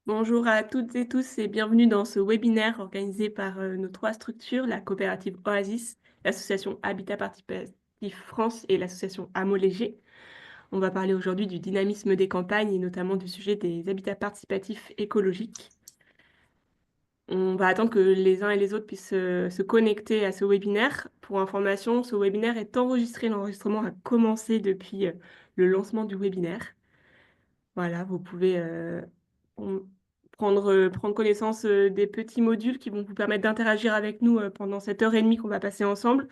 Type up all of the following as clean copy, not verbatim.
Bonjour à toutes et tous et bienvenue dans ce webinaire organisé par nos trois structures, la coopérative Oasis, l'association Habitat Participatif France et l'association Hameaux Léger. On va parler aujourd'hui du dynamisme des campagnes et notamment du sujet des habitats participatifs écologiques. On va attendre que les uns et les autres puissent se connecter à ce webinaire. Pour information, ce webinaire est enregistré. L'enregistrement a commencé depuis le lancement du webinaire. Voilà, vous pouvez on- prendre connaissance des petits modules qui vont vous permettre d'interagir avec nous pendant cette heure et demie qu'on va passer ensemble.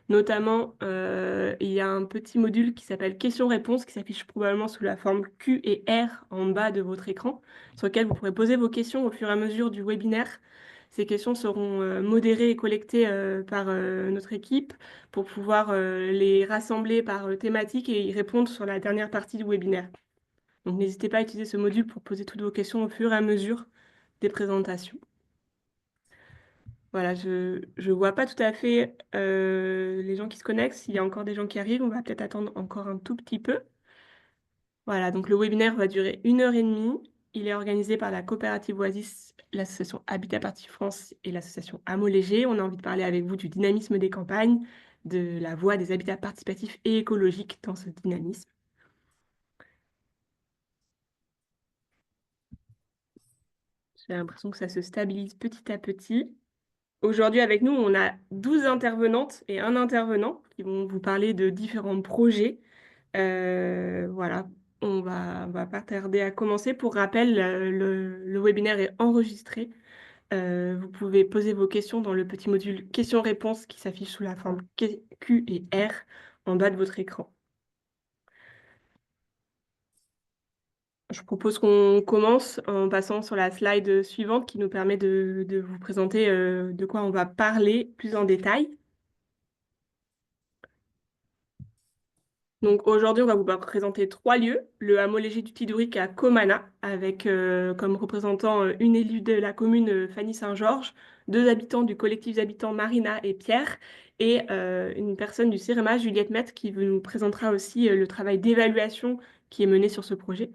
Notamment, il y a un petit module qui s'appelle questions-réponses qui s'affiche probablement sous la forme Q et R en bas de votre écran, sur lequel vous pourrez poser vos questions au fur et à mesure du webinaire. Ces questions seront modérées et collectées par notre équipe pour pouvoir les rassembler par thématique et y répondre sur la dernière partie du webinaire. Donc n'hésitez pas à utiliser ce module pour poser toutes vos questions au fur et à mesure des présentations. Voilà, je ne vois pas tout à fait les gens qui se connectent. S'il y a encore des gens qui arrivent, on va peut-être attendre encore un tout petit peu. Voilà, donc le webinaire va durer 1 heure et demie. Il est organisé par la coopérative Oasis, l'association Habitat Party France et l'association Hameaux Léger. On a envie de parler avec vous du dynamisme des campagnes, de la voie des habitats participatifs et écologiques dans ce dynamisme. J'ai l'impression que ça se stabilise petit à petit. Aujourd'hui, avec nous, on a 12 intervenantes et un intervenant qui vont vous parler de différents projets. Voilà, on va pas tarder à commencer. Pour rappel, le webinaire est enregistré. Vous pouvez poser vos questions dans le petit module questions-réponses qui s'affiche sous la forme Q et R en bas de votre écran. Je propose qu'on commence en passant sur la slide suivante qui nous permet de vous présenter de quoi on va parler plus en détail. Donc aujourd'hui, on va vous présenter 3 lieux. Le hameau léger du Tidourik à Comana, avec comme représentant une élue de la commune, Fanny Saint-Georges, 2 habitants du collectif d'habitants Marina et Pierre, et une personne du CEREMA, Juliette Mette, qui nous présentera aussi le travail d'évaluation qui est mené sur ce projet.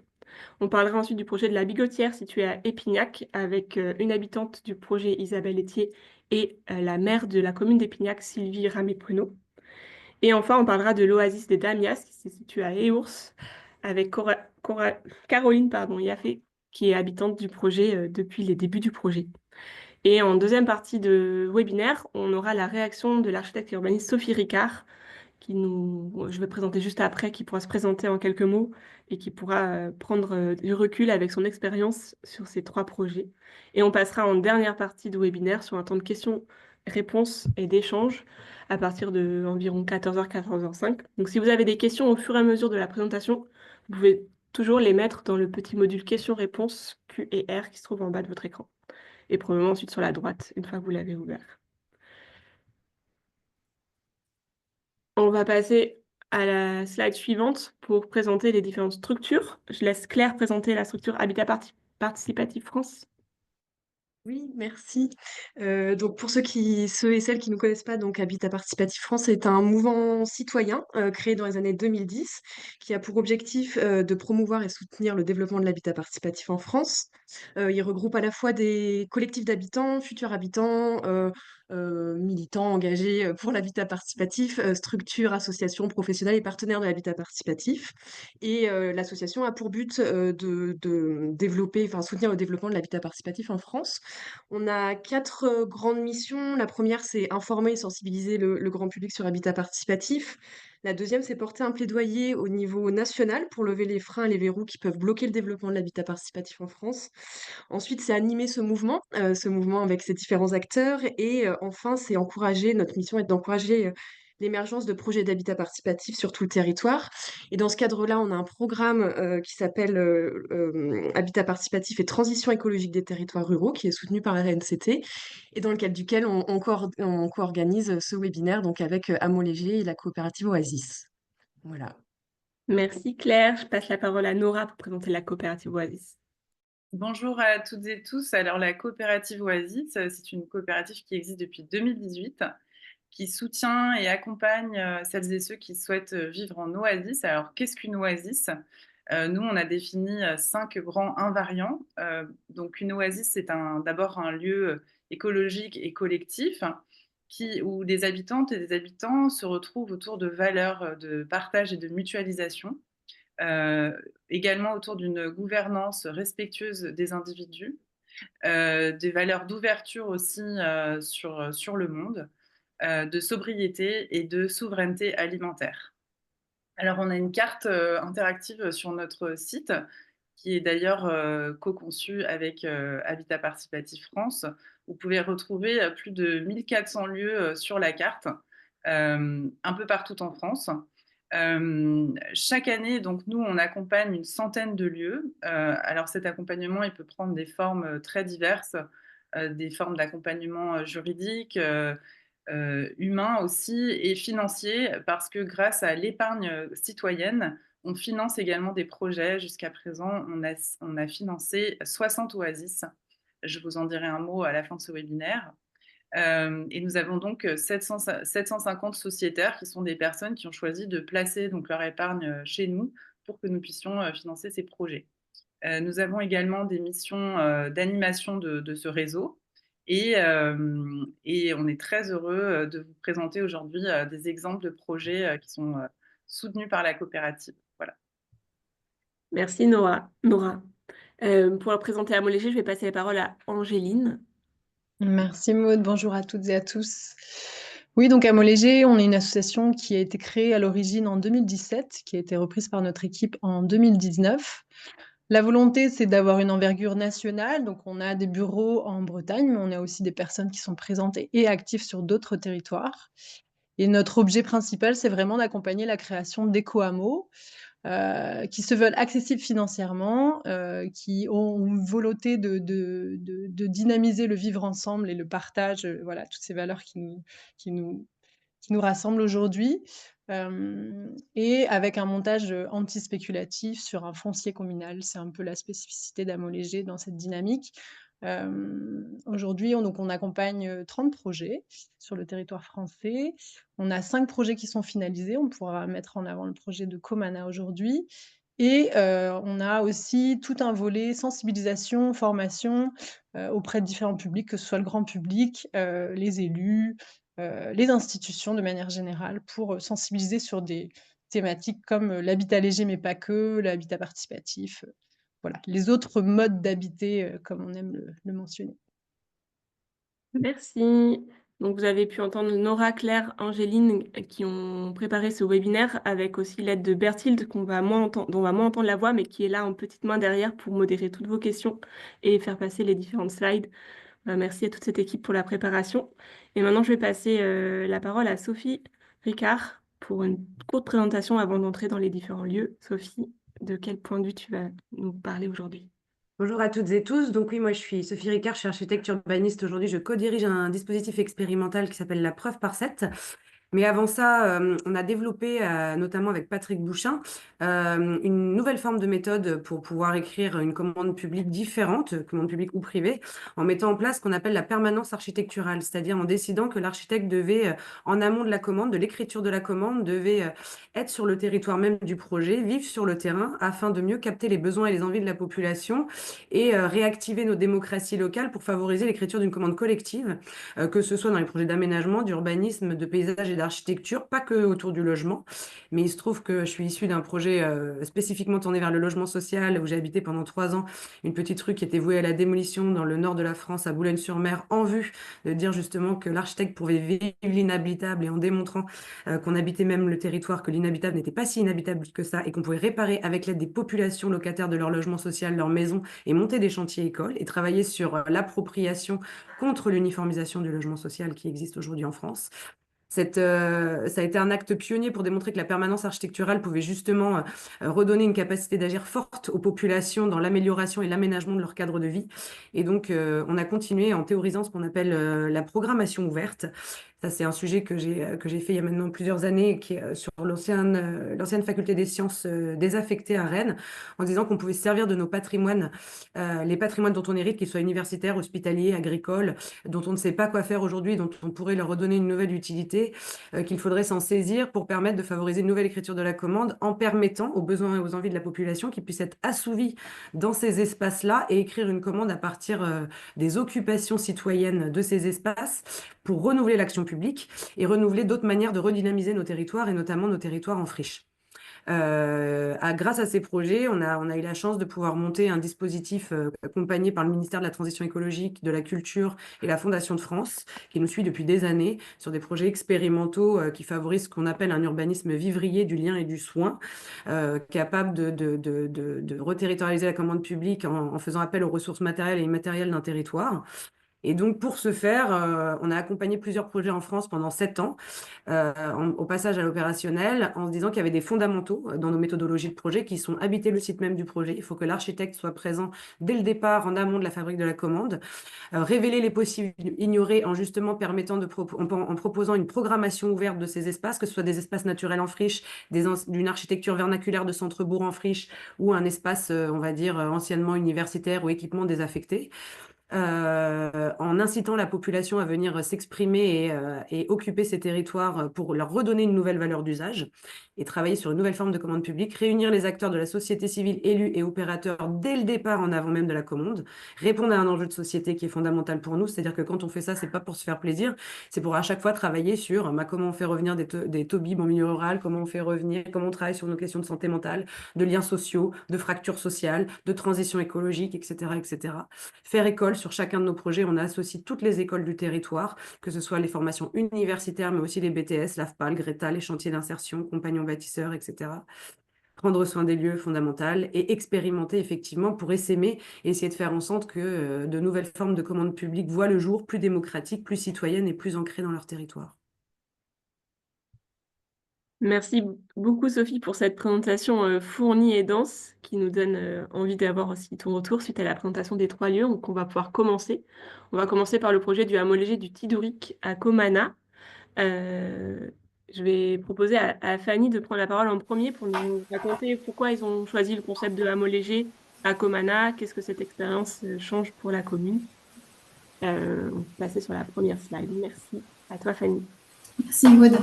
On parlera ensuite du projet de la Bigotière situé à Épignac, avec une habitante du projet, Isabelle Etier, et la maire de la commune d'Épignac, Sylvie Ramé-Pruneau. Et enfin, on parlera de l'oasis des Damias, qui se situe à Eours, avec Caroline Yaffé, qui est habitante du projet depuis les débuts du projet. Et en deuxième partie de webinaire, on aura la réaction de l'architecte et urbaniste Sophie Ricard, je vais présenter juste après, qui pourra se présenter en quelques mots et qui pourra prendre du recul avec son expérience sur ces 3 projets. Et on passera en dernière partie de webinaire sur un temps de questions-réponses et d'échanges à partir de environ 14h, 14h05. Donc si vous avez des questions au fur et à mesure de la présentation, vous pouvez toujours les mettre dans le petit module questions-réponses Q et R qui se trouve en bas de votre écran. Et probablement ensuite sur la droite, une fois que vous l'avez ouvert. On va passer à la slide suivante pour présenter les différentes structures. Je laisse Claire présenter la structure Habitat Participatif France. Oui, merci. Donc pour ceux et celles qui ne connaissent pas, donc Habitat Participatif France est un mouvement citoyen créé dans les années 2010 qui a pour objectif de promouvoir et soutenir le développement de l'habitat participatif en France. Il regroupe à la fois des collectifs d'habitants, futurs habitants, militants engagés pour l'habitat participatif, structures, associations professionnelles et partenaires de l'habitat participatif. Et l'association a pour but de développer, enfin soutenir le développement de l'habitat participatif en France. On a 4 grandes missions. La première, c'est informer et sensibiliser le grand public sur l'habitat participatif. La deuxième, c'est porter un plaidoyer au niveau national pour lever les freins et les verrous qui peuvent bloquer le développement de l'habitat participatif en France. Ensuite, c'est animer ce mouvement avec ses différents acteurs. Et enfin, c'est encourager, notre mission est d'encourager l'émergence de projets d'habitat participatif sur tout le territoire. Et dans ce cadre-là, on a un programme qui s'appelle Habitat participatif et transition écologique des territoires ruraux, qui est soutenu par la RNCT, et dans le cadre duquel on co-organise ce webinaire donc avec Hameaux Léger et la coopérative Oasis. Voilà. Merci Claire. Je passe la parole à Nora pour présenter la coopérative Oasis. Bonjour à toutes et tous. Alors, la coopérative Oasis, c'est une coopérative qui existe depuis 2018, qui soutient et accompagne celles et ceux qui souhaitent vivre en oasis. Alors, qu'est-ce qu'une oasis? Nous, on a défini 5 grands invariants. Donc, une oasis, c'est d'abord un lieu écologique et collectif où des habitantes et des habitants se retrouvent autour de valeurs de partage et de mutualisation, également autour d'une gouvernance respectueuse des individus, des valeurs d'ouverture aussi sur le monde, de sobriété et de souveraineté alimentaire. Alors, on a une carte interactive sur notre site qui est d'ailleurs co-conçue avec Habitat Participatif France. Vous pouvez retrouver plus de 1400 lieux sur la carte, un peu partout en France. Chaque année, donc nous, on accompagne une centaine de lieux. Alors cet accompagnement, il peut prendre des formes très diverses, des formes d'accompagnement juridique, humain aussi et financier, parce que grâce à l'épargne citoyenne, on finance également des projets. Jusqu'à présent, on a financé 60 oasis. Je vous en dirai un mot à la fin de ce webinaire. Et nous avons donc 750 sociétaires qui sont des personnes qui ont choisi de placer donc leur épargne chez nous pour que nous puissions financer ces projets. Nous avons également des missions d'animation de ce réseau et on est très heureux de vous présenter aujourd'hui des exemples de projets qui sont soutenus par la coopérative. Voilà. Merci Nora. Pour présenter Amo Léger, je vais passer la parole à Angéline. Merci Maud, bonjour à toutes et à tous. Oui, donc Amo Léger, on est une association qui a été créée à l'origine en 2017, qui a été reprise par notre équipe en 2019. La volonté, c'est d'avoir une envergure nationale, donc on a des bureaux en Bretagne, mais on a aussi des personnes qui sont présentes et actives sur d'autres territoires. Et notre objet principal, c'est vraiment d'accompagner la création d'éco-hameaux, qui se veulent accessibles financièrement, qui ont une volonté de dynamiser le vivre ensemble et le partage, voilà, toutes ces valeurs qui nous rassemblent aujourd'hui, et avec un montage anti-spéculatif sur un foncier communal. C'est un peu la spécificité d'Amo Léger dans cette dynamique. Aujourd'hui, on accompagne 30 projets sur le territoire français. On a 5 projets qui sont finalisés. On pourra mettre en avant le projet de Comana aujourd'hui. Et on a aussi tout un volet sensibilisation, formation auprès de différents publics, que ce soit le grand public, les élus, les institutions de manière générale, pour sensibiliser sur des thématiques comme l'habitat léger, mais pas que, l'habitat participatif, voilà, les autres modes d'habiter, comme on aime le mentionner. Merci. Donc, vous avez pu entendre Nora, Claire, Angéline qui ont préparé ce webinaire avec aussi l'aide de Berthilde dont on va moins entendre la voix, mais qui est là en petite main derrière pour modérer toutes vos questions et faire passer les différentes slides. Merci à toute cette équipe pour la préparation. Et maintenant, je vais passer la parole à Sophie Ricard pour une courte présentation avant d'entrer dans les différents lieux. Sophie, de quel point de vue tu vas nous parler aujourd'hui ? Bonjour à toutes et tous. Donc oui, moi je suis Sophie Ricard, je suis architecte urbaniste. Aujourd'hui, je co-dirige un dispositif expérimental qui s'appelle la preuve par 7. Mais avant ça, on a développé, notamment avec Patrick Bouchin, une nouvelle forme de méthode pour pouvoir écrire une commande publique différente, commande publique ou privée, en mettant en place ce qu'on appelle la permanence architecturale, c'est-à-dire en décidant que l'architecte devait, en amont de la commande, de l'écriture de la commande, devait être sur le territoire même du projet, vivre sur le terrain, afin de mieux capter les besoins et les envies de la population et réactiver nos démocraties locales pour favoriser l'écriture d'une commande collective, que ce soit dans les projets d'aménagement, d'urbanisme, de paysage et d'architecture, pas que autour du logement. Mais il se trouve que je suis issue d'un projet spécifiquement tourné vers le logement social, où j'ai habité pendant 3 ans une petite rue qui était vouée à la démolition dans le nord de la France, à Boulogne-sur-Mer, en vue de dire justement que l'architecte pouvait vivre l'inhabitable, et en démontrant qu'on habitait même le territoire, que l'inhabitable n'était pas si inhabitable que ça, et qu'on pouvait réparer avec l'aide des populations locataires de leur logement social, leur maison, et monter des chantiers écoles, et travailler sur l'appropriation contre l'uniformisation du logement social qui existe aujourd'hui en France. Ça a été un acte pionnier pour démontrer que la permanence architecturale pouvait justement redonner une capacité d'agir forte aux populations dans l'amélioration et l'aménagement de leur cadre de vie. Et donc, on a continué en théorisant ce qu'on appelle la programmation ouverte. Ça, c'est un sujet que j'ai fait il y a maintenant plusieurs années, qui est sur l'ancienne faculté des sciences désaffectée à Rennes, en disant qu'on pouvait se servir de nos patrimoines, les patrimoines dont on hérite, qu'ils soient universitaires, hospitaliers, agricoles, dont on ne sait pas quoi faire aujourd'hui, dont on pourrait leur redonner une nouvelle utilité, opportunité qu'il faudrait s'en saisir pour permettre de favoriser une nouvelle écriture de la commande en permettant aux besoins et aux envies de la population qu'ils puissent être assouvis dans ces espaces-là et écrire une commande à partir des occupations citoyennes de ces espaces pour renouveler l'action publique et renouveler d'autres manières de redynamiser nos territoires et notamment nos territoires en friche. Grâce à ces projets, on a eu la chance de pouvoir monter un dispositif accompagné par le ministère de la Transition écologique, de la Culture et la Fondation de France, qui nous suit depuis des années sur des projets expérimentaux qui favorisent ce qu'on appelle un urbanisme vivrier du lien et du soin, capable de reterritorialiser la commande publique en faisant appel aux ressources matérielles et immatérielles d'un territoire. Et donc, pour ce faire, on a accompagné plusieurs projets en France pendant 7 ans, au passage à l'opérationnel, en se disant qu'il y avait des fondamentaux dans nos méthodologies de projet qui sont habiter le site même du projet. Il faut que l'architecte soit présent dès le départ, en amont de la fabrique de la commande, révéler les possibles ignorés en justement permettant en proposant une programmation ouverte de ces espaces, que ce soit des espaces naturels en friche, d'une architecture vernaculaire de centre-bourg en friche ou un espace, on va dire, anciennement universitaire ou équipement désaffecté. En incitant la population à venir s'exprimer et occuper ces territoires pour leur redonner une nouvelle valeur d'usage et travailler sur une nouvelle forme de commande publique, réunir les acteurs de la société civile, élus et opérateurs dès le départ en avant même de la commande, répondre à un enjeu de société qui est fondamental pour nous, c'est-à-dire que quand on fait ça, c'est pas pour se faire plaisir, c'est pour à chaque fois travailler sur comment on fait revenir des TOBIB en milieu rural, comment on travaille sur nos questions de santé mentale, de liens sociaux, de fractures sociales, de transition écologique, etc., etc. Faire école sur chacun de nos projets, on associe toutes les écoles du territoire, que ce soit les formations universitaires, mais aussi les BTS, l'AFPA, le GRETA, les chantiers d'insertion, compagnons bâtisseurs, etc. Prendre soin des lieux fondamental et expérimenter effectivement pour essaimer et essayer de faire en sorte que de nouvelles formes de commande publique voient le jour, plus démocratiques, plus citoyennes et plus ancrées dans leur territoire. Merci beaucoup, Sophie, pour cette présentation fournie et dense qui nous donne envie d'avoir aussi ton retour suite à la présentation des 3 lieux. Donc, on va pouvoir commencer. On va commencer par le projet du hameau léger du Tiduric à Comana. Je vais proposer à Fanny de prendre la parole en premier pour nous raconter pourquoi ils ont choisi le concept de hameau léger à Comana, qu'est-ce que cette expérience change pour la commune. On peut passer sur la première slide. Merci. À toi, Fanny. Merci Maud.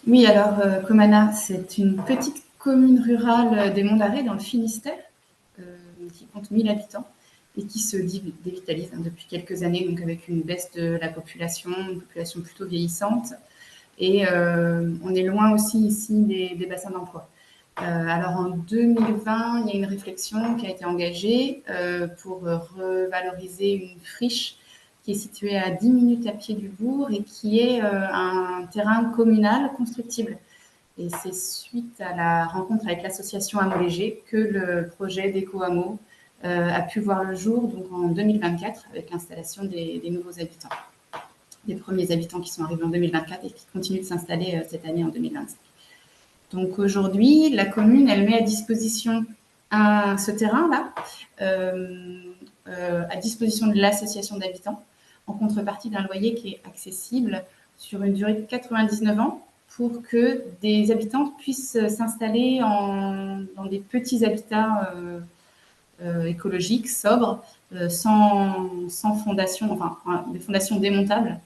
Oui, alors Comana, c'est une petite commune rurale des Monts d'Arrée dans le Finistère qui compte 1000 habitants et qui se dévitalise depuis quelques années, donc avec une baisse de la population, une population plutôt vieillissante. Et on est loin aussi ici des bassins d'emploi. Alors en 2020, il y a une réflexion qui a été engagée pour revaloriser une friche qui est située à 10 minutes à pied du bourg et qui est un terrain communal constructible. Et c'est suite à la rencontre avec l'association Hameau Léger que le projet d'Éco-Hameau a pu voir le jour donc en 2024 avec l'installation des nouveaux habitants, des premiers habitants qui sont arrivés en 2024 et qui continuent de s'installer cette année en 2025. Donc aujourd'hui, la commune, elle met à disposition ce terrain-là, à disposition de l'association d'habitants, en contrepartie d'un loyer qui est accessible sur une durée de 99 ans pour que des habitants puissent s'installer dans des petits habitats écologiques, sobres, sans fondation, enfin des fondations démontables,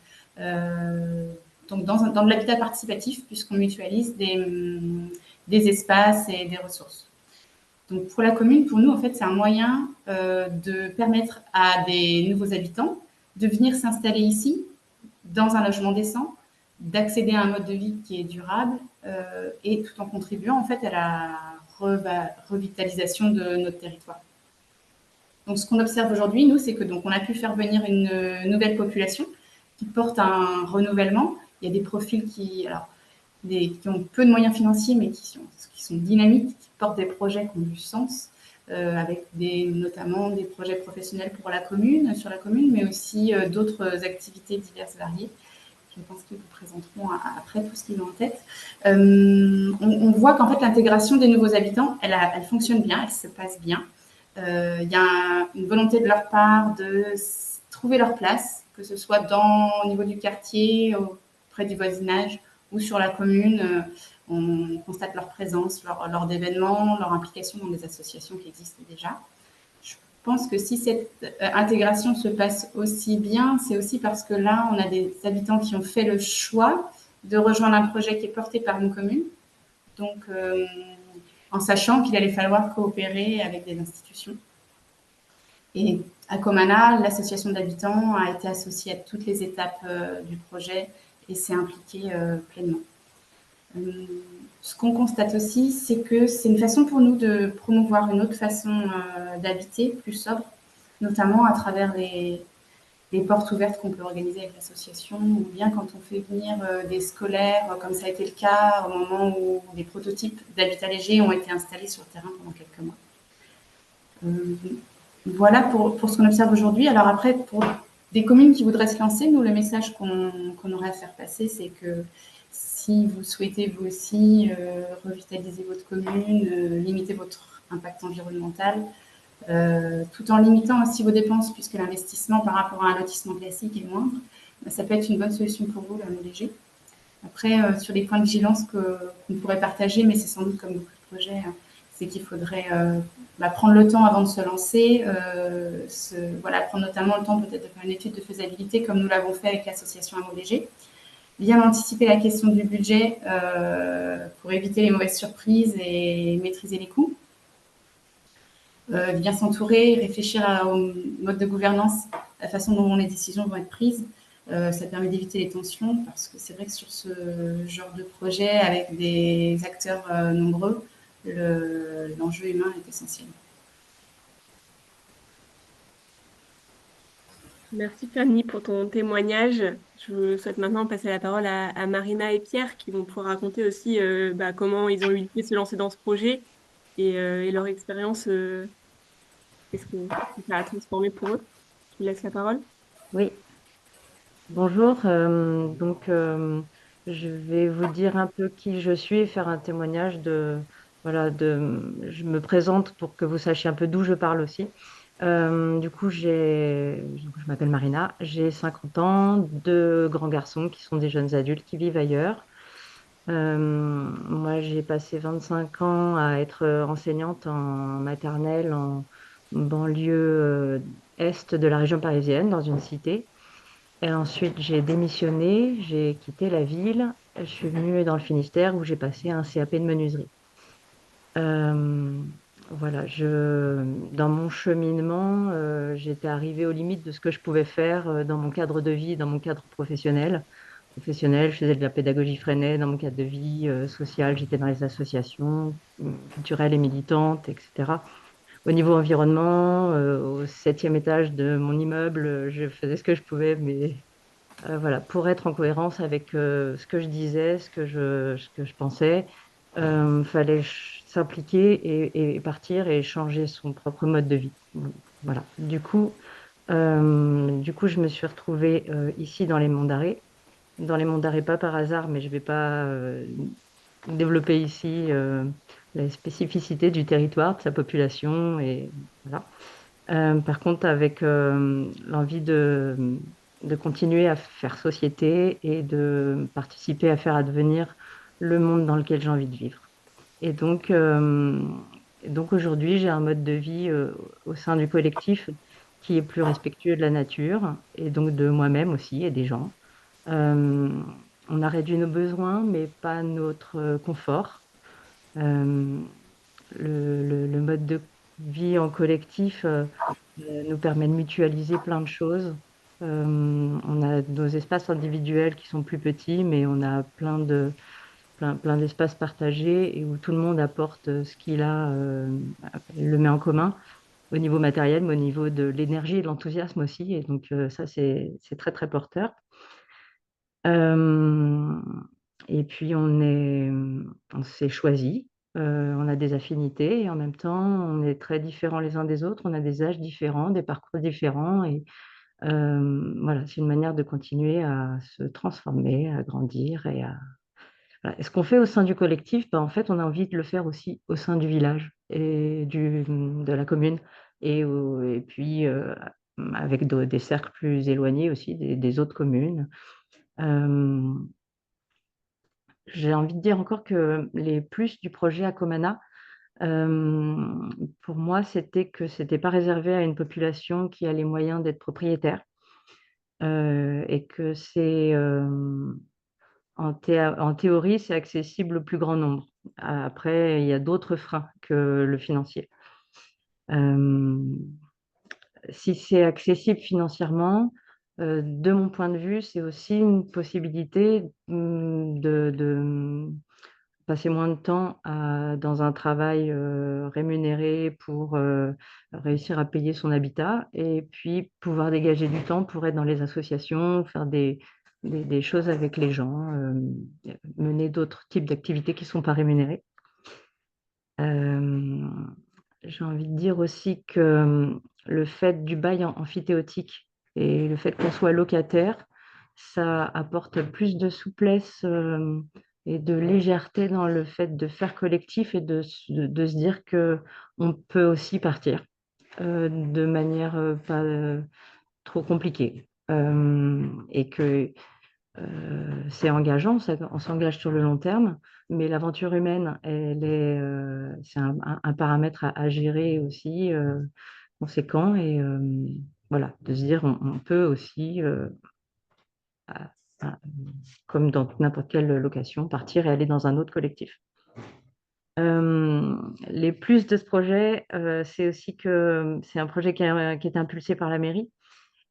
donc dans de l'habitat participatif puisqu'on mutualise des espaces et des ressources. Donc pour la commune, pour nous, en fait, c'est un moyen de permettre à des nouveaux habitants de venir s'installer ici, dans un logement décent, d'accéder à un mode de vie qui est durable et tout en contribuant en fait à la revitalisation de notre territoire. Donc ce qu'on observe aujourd'hui, nous, c'est que donc on a pu faire venir une nouvelle population qui porte un renouvellement. Il y a des profils qui ont peu de moyens financiers, mais qui sont dynamiques, qui portent des projets qui ont du sens, avec notamment des projets professionnels sur la commune, mais aussi d'autres activités diverses variées. Je pense qu'ils vous présenteront après tout ce qu'ils ont en tête. On voit qu'en fait, l'intégration des nouveaux habitants, elle fonctionne bien, elle se passe bien. Il y a une volonté de leur part de trouver leur place, que ce soit au niveau du quartier, auprès du voisinage ou sur la commune. On constate leur présence lors d'événements, leur implication dans des associations qui existent déjà. Je pense que si cette intégration se passe aussi bien, c'est aussi parce que là, on a des habitants qui ont fait le choix de rejoindre un projet qui est porté par une commune, donc en sachant qu'il allait falloir coopérer avec des institutions. Et à Comana, l'association d'habitants a été associée à toutes les étapes du projet et s'est impliquée pleinement. Ce qu'on constate aussi, c'est que c'est une façon pour nous de promouvoir une autre façon d'habiter, plus sobre, notamment à travers les portes ouvertes qu'on peut organiser avec l'association, ou bien quand on fait venir des scolaires, comme ça a été le cas au moment où des prototypes d'habitat léger ont été installés sur le terrain pendant quelques mois. Voilà pour ce qu'on observe aujourd'hui. Alors après, pour des communes qui voudraient se lancer, nous, le message qu'on aurait à faire passer, c'est que si vous souhaitez vous aussi revitaliser votre commune, limiter votre impact environnemental, tout en limitant aussi vos dépenses, puisque l'investissement par rapport à un lotissement classique est moindre, ça peut être une bonne solution pour vous, l'hameau léger. Après, sur les points de vigilance qu'on pourrait partager, mais c'est sans doute comme beaucoup de projets, c'est qu'il faudrait prendre le temps avant de se lancer, prendre notamment le temps peut-être de faire une étude de faisabilité, comme nous l'avons fait avec l'association Hameau léger. Bien anticiper la question du budget pour éviter les mauvaises surprises et maîtriser les coûts. Bien s'entourer, réfléchir au mode de gouvernance, la façon dont les décisions vont être prises. Ça permet d'éviter les tensions parce que c'est vrai que sur ce genre de projet, avec des acteurs nombreux, l'enjeu humain est essentiel. Merci Fanny pour ton témoignage. Je souhaite maintenant passer la parole à Marina et Pierre qui vont pouvoir raconter aussi comment ils ont eu l'idée de se lancer dans ce projet et leur expérience, qu'est-ce que ça a transformé pour eux. Je vous laisse la parole. Oui, bonjour. Je vais vous dire un peu qui je suis et faire un témoignage je me présente pour que vous sachiez un peu d'où je parle aussi. Je m'appelle Marina, j'ai 50 ans, deux grands garçons qui sont des jeunes adultes qui vivent ailleurs. Moi, j'ai passé 25 ans à être enseignante en maternelle en banlieue est de la région parisienne, dans une cité. Et ensuite, j'ai démissionné, j'ai quitté la ville. Je suis venue dans le Finistère où j'ai passé un CAP de menuiserie. Dans mon cheminement, j'étais arrivée aux limites de ce que je pouvais faire dans mon cadre de vie, dans mon cadre professionnel. Je faisais de la pédagogie freinée dans mon cadre de vie sociale, j'étais dans les associations culturelles et militantes, etc. Au niveau environnement, au 7e étage de mon immeuble, je faisais ce que je pouvais, mais pour être en cohérence avec ce que je disais, ce que je pensais, fallait s'impliquer et partir et changer son propre mode de vie. Voilà. Du coup, je me suis retrouvée ici dans les Monts d'Arrée. Dans les Monts d'Arrée, pas par hasard, mais je ne vais pas développer ici la spécificité du territoire, de sa population. Et, voilà. Par contre, avec l'envie de continuer à faire société et de participer à faire advenir le monde dans lequel j'ai envie de vivre. Et donc aujourd'hui, j'ai un mode de vie au sein du collectif qui est plus respectueux de la nature et donc de moi-même aussi et des gens. On a réduit nos besoins, mais pas notre confort. Le mode de vie en collectif nous permet de mutualiser plein de choses. On a nos espaces individuels qui sont plus petits, mais on a plein d'espaces partagés et où tout le monde apporte ce qu'il a, le met en commun au niveau matériel, mais au niveau de l'énergie et de l'enthousiasme aussi. Et donc ça, c'est très, très porteur. Et puis, on s'est choisi. On a des affinités et en même temps, on est très différents les uns des autres. On a des âges différents, des parcours différents. Et c'est une manière de continuer à se transformer, à grandir. Et ce qu'on fait au sein du collectif, en fait, on a envie de le faire aussi au sein du village et de la commune. Et puis, avec des cercles plus éloignés aussi, des autres communes. J'ai envie de dire encore que les plus du projet Acomana, pour moi, c'était que ce n'était pas réservé à une population qui a les moyens d'être propriétaire et que c'est en théorie, c'est accessible au plus grand nombre. Après, il y a d'autres freins que le financier. Si c'est accessible financièrement, de mon point de vue, c'est aussi une possibilité de passer moins de temps dans un travail rémunéré pour réussir à payer son habitat et puis pouvoir dégager du temps pour être dans les associations, faire des choses avec les gens, mener d'autres types d'activités qui ne sont pas rémunérées. J'ai envie de dire aussi que le fait du bail amphithéotique et le fait qu'on soit locataire, ça apporte plus de souplesse et de légèreté dans le fait de faire collectif et de se dire qu'on peut aussi partir de manière pas trop compliquée. Et que c'est engageant, on s'engage sur le long terme, mais l'aventure humaine, c'est un paramètre à gérer aussi conséquent et voilà, de se dire on peut aussi, à- comme dans n'importe quelle location, partir et aller dans un autre collectif. Les plus de ce projet, c'est aussi que c'est un projet qui est impulsé par la mairie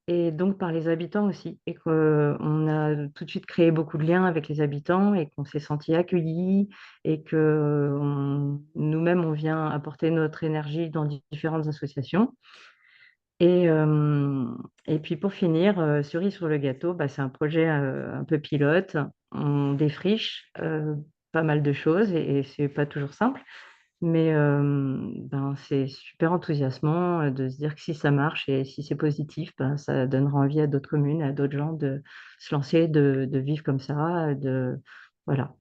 et donc par les habitants aussi. Et qu'on a tout de suite créé beaucoup de liens avec les habitants et qu'on s'est senti accueillis et que nous-mêmes, on vient apporter notre énergie dans différentes associations. Et puis pour finir, cerise sur le gâteau, c'est un projet un peu pilote. On défriche pas mal de choses et c'est pas toujours simple. Mais c'est super enthousiasmant de se dire que si ça marche et si c'est positif, ça donnera envie à d'autres communes, à d'autres gens de se lancer, de vivre comme ça, voilà,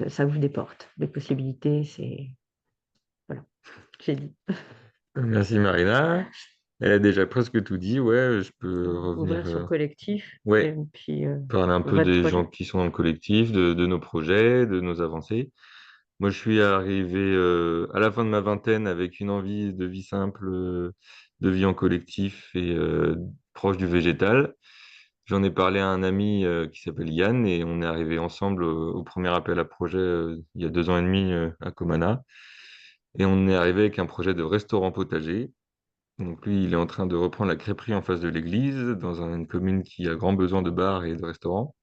ça ouvre des portes, des possibilités, voilà, j'ai dit. Merci Marina. Elle a déjà presque tout dit. Ouais, je peux Ouvrir revenir sur collectif ouais, et puis parler un peu votre des projet. gens qui sont dans le collectif, de nos projets, de nos avancées. Moi, je suis arrivé à la fin de ma vingtaine avec une envie de vie simple, de vie en collectif et proche du végétal. J'en ai parlé à un ami qui s'appelle Yann et on est arrivé ensemble au premier appel à projet il y a 2 ans et demi à Comana. Et on est arrivé avec un projet de restaurant potager. Donc lui, il est en train de reprendre la crêperie en face de l'église, dans une commune qui a grand besoin de bars et de restaurants.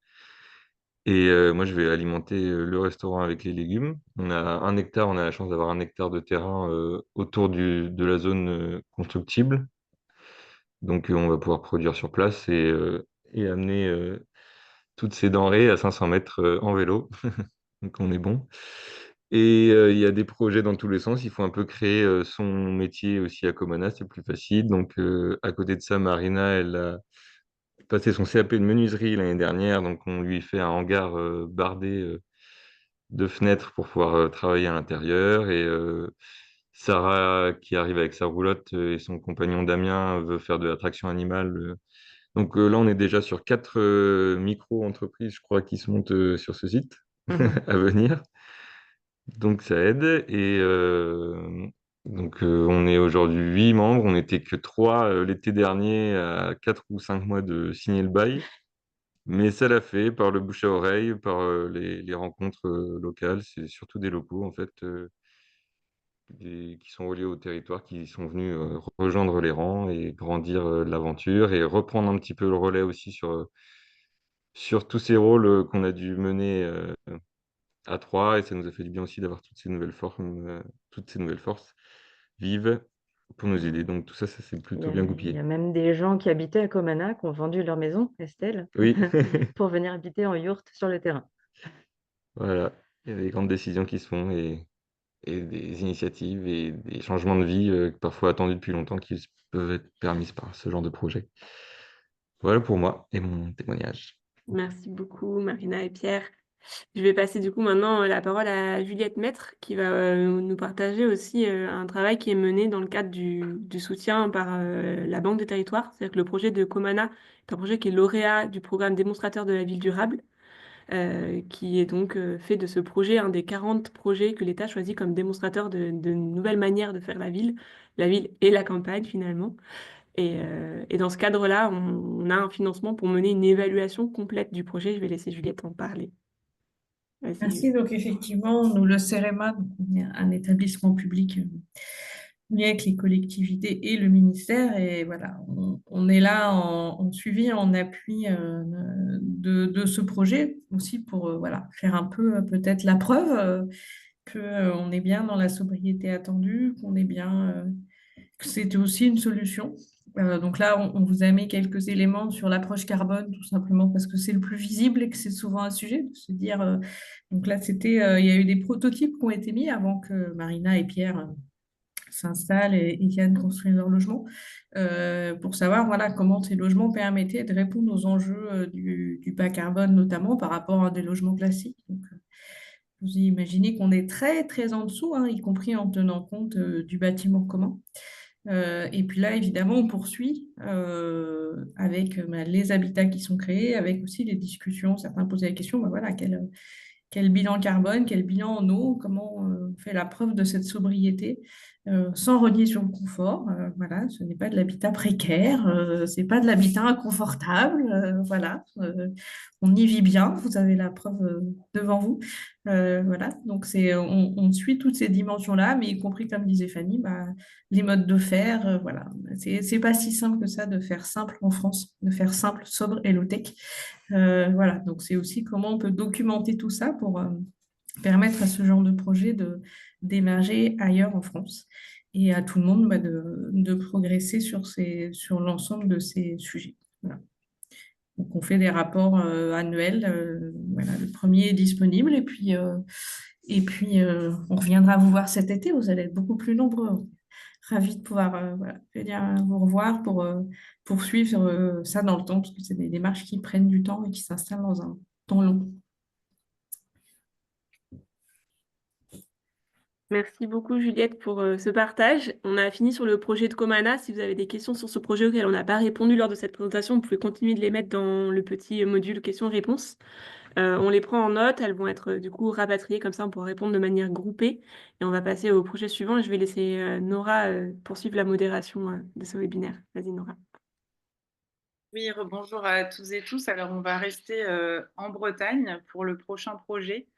Et moi, je vais alimenter le restaurant avec les légumes. On a 1 hectare, on a la chance d'avoir 1 hectare de terrain autour de la zone constructible. Donc on va pouvoir produire sur place et amener toutes ces denrées à 500 mètres en vélo. Donc on est bon. Et il y a des projets dans tous les sens. Il faut un peu créer son métier aussi à Comana, c'est plus facile. Donc à côté de ça, Marina, elle a passé son CAP de menuiserie l'année dernière. Donc on lui fait un hangar bardé de fenêtres pour pouvoir travailler à l'intérieur. Et Sarah, qui arrive avec sa roulotte, et son compagnon Damien veut faire de l'attraction animale. Donc là, on est déjà sur 4 micro-entreprises, je crois, qui se montent sur ce site à venir. Donc ça aide. Et donc on est aujourd'hui 8 membres. On n'était que 3 l'été dernier à 4 ou 5 mois de signer le bail. Mais ça l'a fait par le bouche à oreille, par les rencontres locales. C'est surtout des locaux, en fait, qui sont reliés au territoire, qui sont venus rejoindre les rangs et grandir l'aventure et reprendre un petit peu le relais aussi sur tous ces rôles qu'on a dû mener à 3. Et ça nous a fait du bien aussi d'avoir toutes ces nouvelles forces vives pour nous aider. Donc tout ça, ça s'est plutôt bien Il y goupillé. a même des gens qui habitaient à Comana, qui ont vendu leur maison, Estelle, Oui, pour venir habiter en yourte sur le terrain. voilà. Il y a des grandes décisions qui se font et des initiatives et des changements de vie parfois attendus depuis longtemps qui peuvent être permises par ce genre de projet. Voilà pour moi et mon témoignage. Merci beaucoup, Marina et Pierre. Je vais passer du coup maintenant la parole à Juliette Maître qui va nous partager aussi un travail qui est mené dans le cadre du soutien par la Banque des Territoires. C'est-à-dire que le projet de Comana est un projet qui est lauréat du programme démonstrateur de la ville durable, qui est donc fait de ce projet un des 40 projets que l'État choisit comme démonstrateur de nouvelles manières de faire la ville et la campagne finalement. Et dans ce cadre-là, on a un financement pour mener une évaluation complète du projet. Je vais laisser Juliette en parler. Vas-y. Merci. Donc, effectivement, nous, le CEREMA, donc, on est un établissement public lié avec les collectivités et le ministère. Et voilà, on est là en suivi, en appui de ce projet aussi pour voilà, faire un peu peut-être la preuve qu'on est bien dans la sobriété attendue, qu'on est bien, que c'était aussi une solution. Donc là, on vous a mis quelques éléments sur l'approche carbone, tout simplement parce que c'est le plus visible et que c'est souvent un sujet de se dire. Donc là, il y a eu des prototypes qui ont été mis avant que Marina et Pierre s'installent et viennent construire leur logement, pour savoir voilà, comment ces logements permettaient de répondre aux enjeux du bas carbone, notamment par rapport à des logements classiques. Donc, vous imaginez qu'on est très, très en dessous, hein, y compris en tenant compte du bâtiment commun. Et puis là, évidemment, on poursuit avec les habitats qui sont créés, avec aussi les discussions. Certains posaient la question, ben voilà, quel bilan carbone, quel bilan en eau, comment on fait la preuve de cette sobriété sans renier sur le confort. Voilà, ce n'est pas de l'habitat précaire, c'est pas de l'habitat inconfortable. Voilà, on y vit bien, vous avez la preuve devant vous. Voilà, donc on suit toutes ces dimensions-là, mais y compris, comme disait Fanny, bah, les modes de faire, voilà. C'est pas si simple que ça de faire simple en France, de faire simple, sobre et low-tech. Voilà, donc c'est aussi comment on peut documenter tout ça pour permettre à ce genre de projet d'émerger ailleurs en France et à tout le monde bah, de progresser sur l'ensemble de ces sujets. Voilà. Donc on fait des rapports annuels. Voilà, le premier est disponible et puis on reviendra vous voir cet été. Vous allez être beaucoup plus nombreux. Ravi de pouvoir voilà, venir vous revoir pour poursuivre ça dans le temps, parce que c'est des démarches qui prennent du temps et qui s'installent dans un temps long. Merci beaucoup, Juliette, pour ce partage. On a fini sur le projet de Comana. Si vous avez des questions sur ce projet auquel on n'a pas répondu lors de cette présentation, vous pouvez continuer de les mettre dans le petit module questions-réponses. On les prend en note. Elles vont être du coup rapatriées, comme ça on pourra répondre de manière groupée. Et on va passer au projet suivant. Et je vais laisser Nora poursuivre la modération de ce webinaire. Vas-y, Nora. Oui, bonjour à tous et tous. Alors, on va rester en Bretagne pour le prochain projet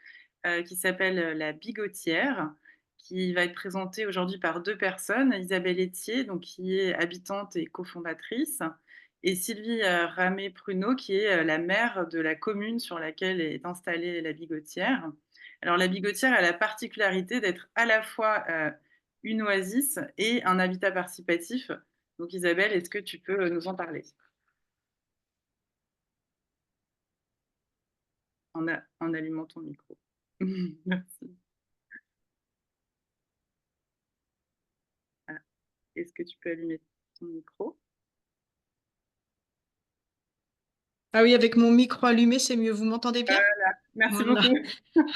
qui s'appelle La Bigotière, qui va être présenté aujourd'hui par deux personnes, Isabelle Etier, donc, qui est habitante et cofondatrice, et Sylvie Ramé-Pruneau, qui est la maire de la commune sur laquelle est installée La Bigotière. Alors, La Bigotière a la particularité d'être à la fois une oasis et un habitat participatif. Donc, Isabelle, est-ce que tu peux nous en parler ? En allumant ton micro. Merci. Ah, est-ce que tu peux allumer ton micro? Ah oui, avec mon micro allumé, c'est mieux. Vous m'entendez bien? Voilà, merci Voilà. beaucoup.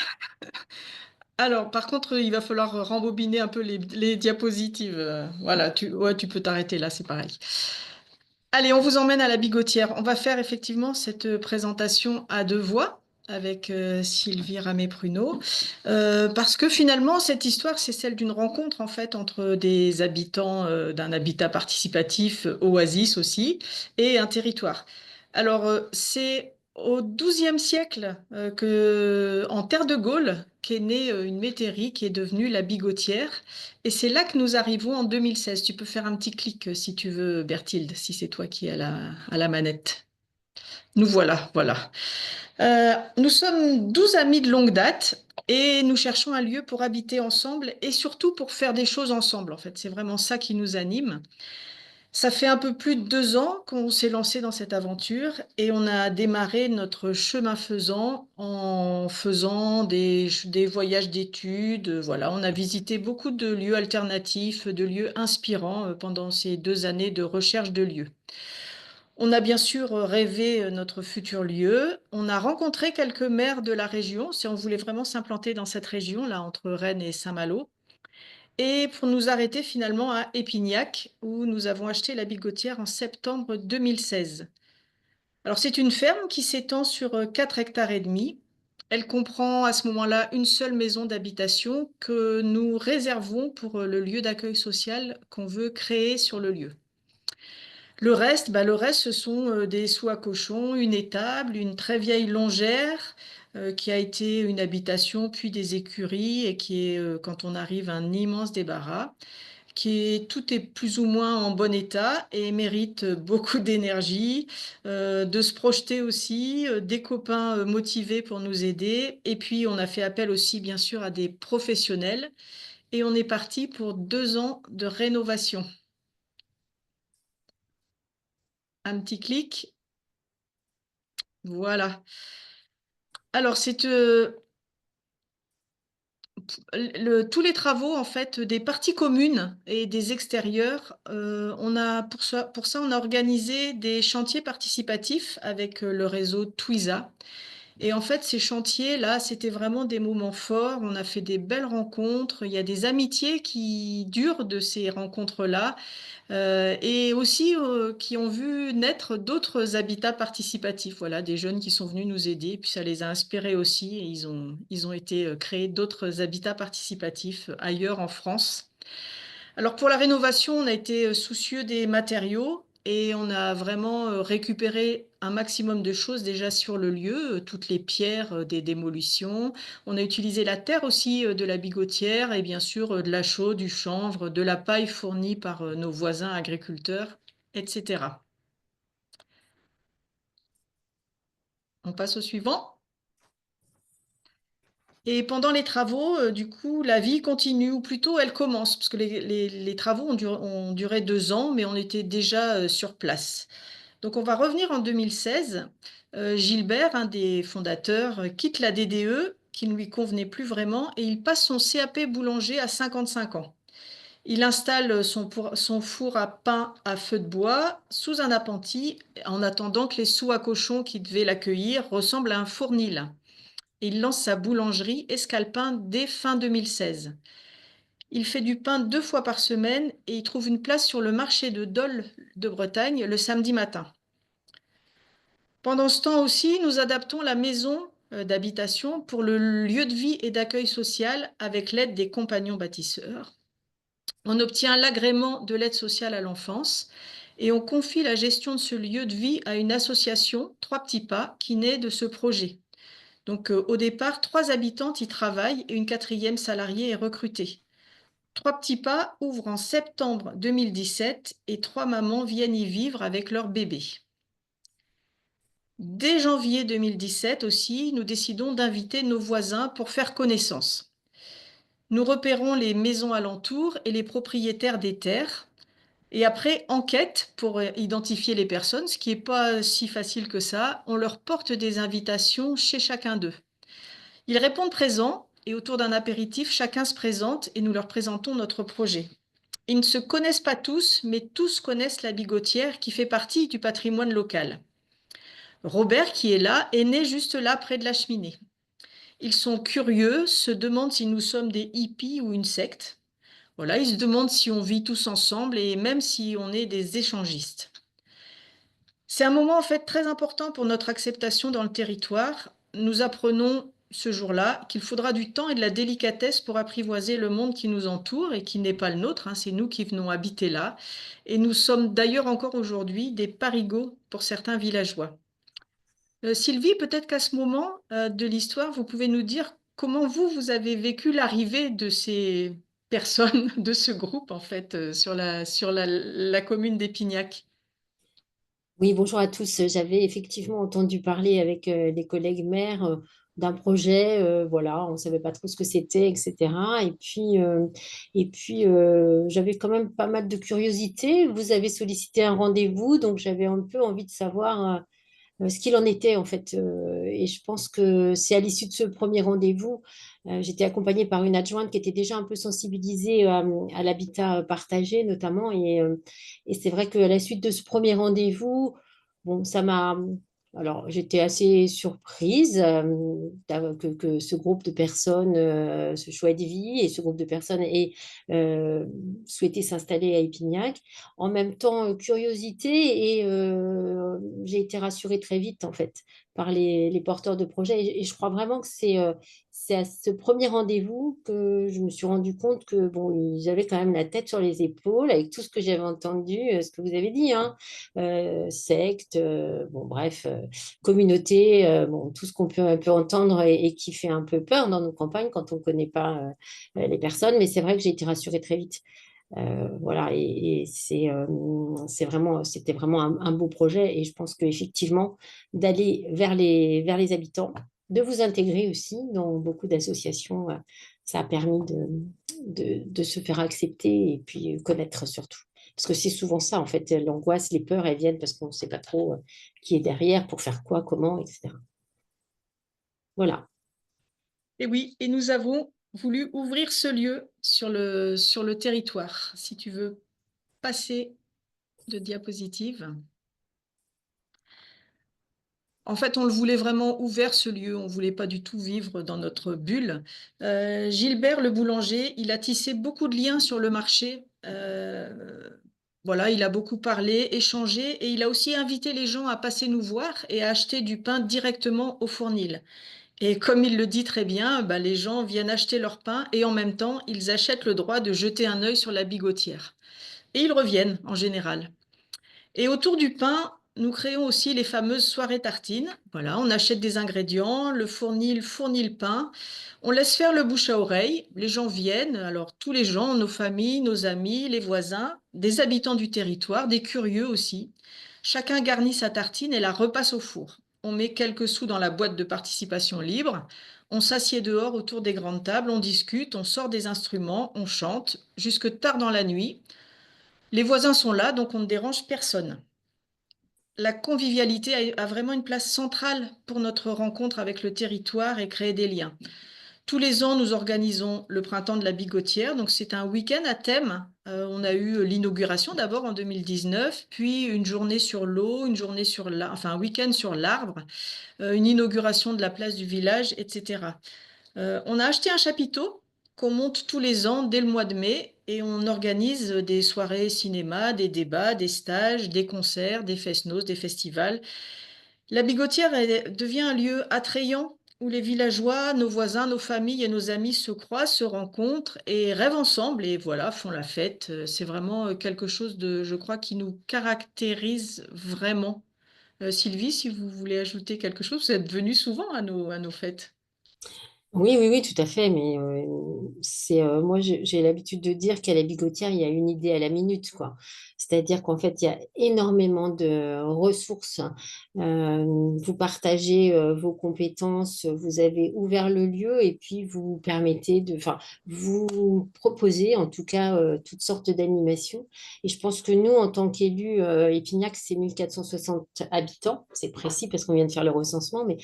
Alors, par contre, il va falloir rembobiner un peu les diapositives. Voilà, tu peux t'arrêter là, c'est pareil. Allez, on vous emmène à la Bigotière. On va faire effectivement cette présentation à deux voix avec Sylvie Ramé-Pruneau, parce que finalement, cette histoire, c'est celle d'une rencontre en fait entre des habitants d'un habitat participatif, oasis aussi, et un territoire. Alors, c'est au XIIe siècle en terre de Gaulle qu'est née une métairie qui est devenue la Bigotière. Et c'est là que nous arrivons en 2016. Tu peux faire un petit clic si tu veux, Berthilde, si c'est toi qui es à la manette. Nous voilà, voilà. Nous sommes 12 amis de longue date et nous cherchons un lieu pour habiter ensemble et surtout pour faire des choses ensemble. En fait, c'est vraiment ça qui nous anime. Ça fait un peu plus de 2 ans qu'on s'est lancé dans cette aventure et on a démarré notre chemin faisant en faisant des voyages d'études. Voilà, on a visité beaucoup de lieux alternatifs, de lieux inspirants pendant ces 2 années de recherche de lieux. On a bien sûr rêvé notre futur lieu. On a rencontré quelques maires de la région, si on voulait vraiment s'implanter dans cette région, là, entre Rennes et Saint-Malo. Et pour nous arrêter finalement à Épignac, où nous avons acheté la Bigotière en septembre 2016. Alors c'est une ferme qui s'étend sur 4 hectares et demi. Elle comprend à ce moment-là une seule maison d'habitation que nous réservons pour le lieu d'accueil social qu'on veut créer sur le lieu. Le reste, ce sont des sous à cochons, une étable, une très vieille longère, qui a été une habitation, puis des écuries, et qui est, quand on arrive, un immense débarras, tout est plus ou moins en bon état et mérite beaucoup d'énergie, de se projeter aussi, des copains motivés pour nous aider. Et puis, on a fait appel aussi, bien sûr, à des professionnels. Et on est parti pour 2 ans de rénovation. Un petit clic. Voilà. Alors, tous les travaux en fait des parties communes et des extérieurs, pour ça on a organisé des chantiers participatifs avec le réseau Twiza. Et en fait, ces chantiers-là, c'était vraiment des moments forts. On a fait des belles rencontres. Il y a des amitiés qui durent de ces rencontres-là. Et aussi qui ont vu naître d'autres habitats participatifs. Voilà, des jeunes qui sont venus nous aider, puis ça les a inspirés aussi, et ils ont été créer d'autres habitats participatifs ailleurs en France. Alors pour la rénovation, on a été soucieux des matériaux et on a vraiment récupéré un maximum de choses déjà sur le lieu, toutes les pierres des démolitions. On a utilisé la terre aussi de la Bigotière et bien sûr de la chaux, du chanvre, de la paille fournie par nos voisins agriculteurs, etc. On passe au suivant. Et pendant les travaux, du coup, la vie continue, ou plutôt elle commence, parce que les travaux ont duré 2 ans, mais on était déjà sur place. Donc on va revenir en 2016. Gilbert, un des fondateurs, quitte la DDE, qui ne lui convenait plus vraiment, et il passe son CAP boulanger à 55 ans. Il installe son four à pain à feu de bois sous un appentis, en attendant que les seaux à cochon qui devaient l'accueillir ressemblent à un fournil. Il lance sa boulangerie Escalpin dès fin 2016. Il fait du pain 2 fois par semaine et il trouve une place sur le marché de Dole de Bretagne le samedi matin. Pendant ce temps aussi, nous adaptons la maison d'habitation pour le lieu de vie et d'accueil social avec l'aide des compagnons bâtisseurs. On obtient l'agrément de l'aide sociale à l'enfance et on confie la gestion de ce lieu de vie à une association, 3 petits pas, qui naît de ce projet. Donc, au départ, 3 habitantes y travaillent et une 4e salariée est recrutée. 3 petits pas ouvrent en septembre 2017 et 3 mamans viennent y vivre avec leur bébé. Dès janvier 2017 aussi, nous décidons d'inviter nos voisins pour faire connaissance. Nous repérons les maisons alentours et les propriétaires des terres. Et après, enquête pour identifier les personnes, ce qui n'est pas si facile que ça. On leur porte des invitations chez chacun d'eux. Ils répondent présents et autour d'un apéritif, chacun se présente et nous leur présentons notre projet. Ils ne se connaissent pas tous, mais tous connaissent la Bigotière qui fait partie du patrimoine local. Robert, qui est là, est né juste là, près de la cheminée. Ils sont curieux, se demandent si nous sommes des hippies ou une secte. Voilà, ils se demandent si on vit tous ensemble et même si on est des échangistes. C'est un moment en fait très important pour notre acceptation dans le territoire. Nous apprenons ce jour-là qu'il faudra du temps et de la délicatesse pour apprivoiser le monde qui nous entoure et qui n'est pas le nôtre, hein, c'est nous qui venons habiter là. Et nous sommes d'ailleurs encore aujourd'hui des parigots pour certains villageois. Sylvie, peut-être qu'à ce moment de l'histoire, vous pouvez nous dire comment vous avez vécu l'arrivée de ces personnes, de ce groupe en fait, sur la commune d'Épignac. Oui, bonjour à tous. J'avais effectivement entendu parler avec les collègues maires d'un projet, voilà, on ne savait pas trop ce que c'était, etc. J'avais quand même pas mal de curiosité. Vous avez sollicité un rendez-vous, donc j'avais un peu envie de savoir ce qu'il en était en fait. Et je pense que c'est à l'issue de ce premier rendez-vous, j'étais accompagnée par une adjointe qui était déjà un peu sensibilisée à l'habitat partagé notamment. Et c'est vrai qu'à la suite de ce premier rendez-vous, bon, ça m'a... Alors, j'étais assez surprise que ce groupe de personnes, ce choix de vie et ce groupe de personnes ait souhaité s'installer à Épignac. En même temps, curiosité et j'ai été rassurée très vite en fait par les porteurs de projets. Et je crois vraiment que c'est à ce premier rendez-vous que je me suis rendu compte que bon, ils avaient quand même la tête sur les épaules avec tout ce que j'avais entendu, ce que vous avez dit, hein. Secte, bon bref, communauté, bon, tout ce qu'on peut un peu entendre et qui fait un peu peur dans nos campagnes quand on ne connaît pas les personnes. Mais c'est vrai que j'ai été rassurée très vite. Voilà, et c'était vraiment un beau projet. Et je pense qu'effectivement, d'aller vers les habitants, de vous intégrer aussi dans beaucoup d'associations, ça a permis de se faire accepter et puis connaître surtout. Parce que c'est souvent ça, en fait, l'angoisse, les peurs, elles viennent parce qu'on ne sait pas trop qui est derrière, pour faire quoi, comment, etc. Voilà. Et oui, et nous avons voulu ouvrir ce lieu sur le territoire. Si tu veux passer de diapositive. En fait, on le voulait vraiment ouvert, ce lieu. On ne voulait pas du tout vivre dans notre bulle. Gilbert, le boulanger, il a tissé beaucoup de liens sur le marché. Voilà, il a beaucoup parlé, échangé, et il a aussi invité les gens à passer nous voir et à acheter du pain directement au fournil. Et comme il le dit très bien, bah, les gens viennent acheter leur pain et en même temps, ils achètent le droit de jeter un œil sur la bigotière. Et ils reviennent en général. Et autour du pain, nous créons aussi les fameuses soirées tartines. Voilà, on achète des ingrédients, le fournil fournit le pain, on laisse faire le bouche à oreille, les gens viennent, alors tous les gens, nos familles, nos amis, les voisins, des habitants du territoire, des curieux aussi. Chacun garnit sa tartine et la repasse au four. On met quelques sous dans la boîte de participation libre, on s'assied dehors autour des grandes tables, on discute, on sort des instruments, on chante, jusque tard dans la nuit. Les voisins sont là, donc on ne dérange personne. La convivialité a vraiment une place centrale pour notre rencontre avec le territoire et créer des liens. Tous les ans, nous organisons le printemps de la Bigotière. Donc, c'est un week-end à thème. On a eu l'inauguration d'abord en 2019, puis une journée sur l'eau, une journée sur un week-end sur l'arbre, une inauguration de la place du village, etc. On a acheté un chapiteau qu'on monte tous les ans dès le mois de mai et on organise des soirées cinéma, des débats, des stages, des concerts, des fest-noz, des festivals. La Bigotière devient un lieu attrayant où les villageois, nos voisins, nos familles et nos amis se croisent, se rencontrent et rêvent ensemble et voilà, font la fête. C'est vraiment quelque chose de, je crois, qui nous caractérise vraiment. Sylvie, si vous voulez ajouter quelque chose, vous êtes venue souvent à nos fêtes. Oui, oui, oui, tout à fait. Mais moi, j'ai l'habitude de dire qu'à la Bigotière, il y a une idée à la minute, quoi. C'est-à-dire qu'en fait, il y a énormément de ressources. Vous partagez vos compétences, vous avez ouvert le lieu et puis vous permettez enfin, vous proposez en tout cas toutes sortes d'animations. Et je pense que nous, en tant qu'élus, Épignac, c'est 1460 habitants. C'est précis parce qu'on vient de faire le recensement, mais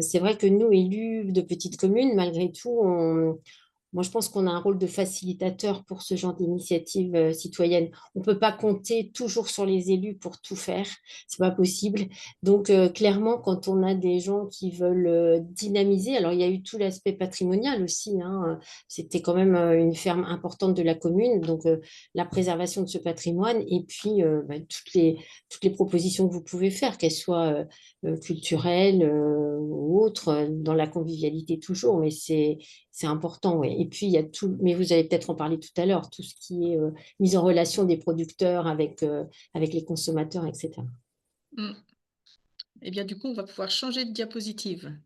c'est vrai que nous, élus de petites communes, malgré tout, moi, je pense qu'on a un rôle de facilitateur pour ce genre d'initiative citoyenne. On ne peut pas compter toujours sur les élus pour tout faire. C'est pas possible. Donc, clairement, quand on a des gens qui veulent dynamiser, alors il y a eu tout l'aspect patrimonial aussi, hein. C'était quand même une ferme importante de la commune. Donc, la préservation de ce patrimoine et puis toutes les propositions que vous pouvez faire, qu'elles soient culturelles ou autres, dans la convivialité toujours. Mais c'est important, oui. Et puis, il y a tout, mais vous allez peut-être en parler tout à l'heure, tout ce qui est mise en relation des producteurs avec les consommateurs, etc. Mm. Eh bien, du coup, on va pouvoir changer de diapositive.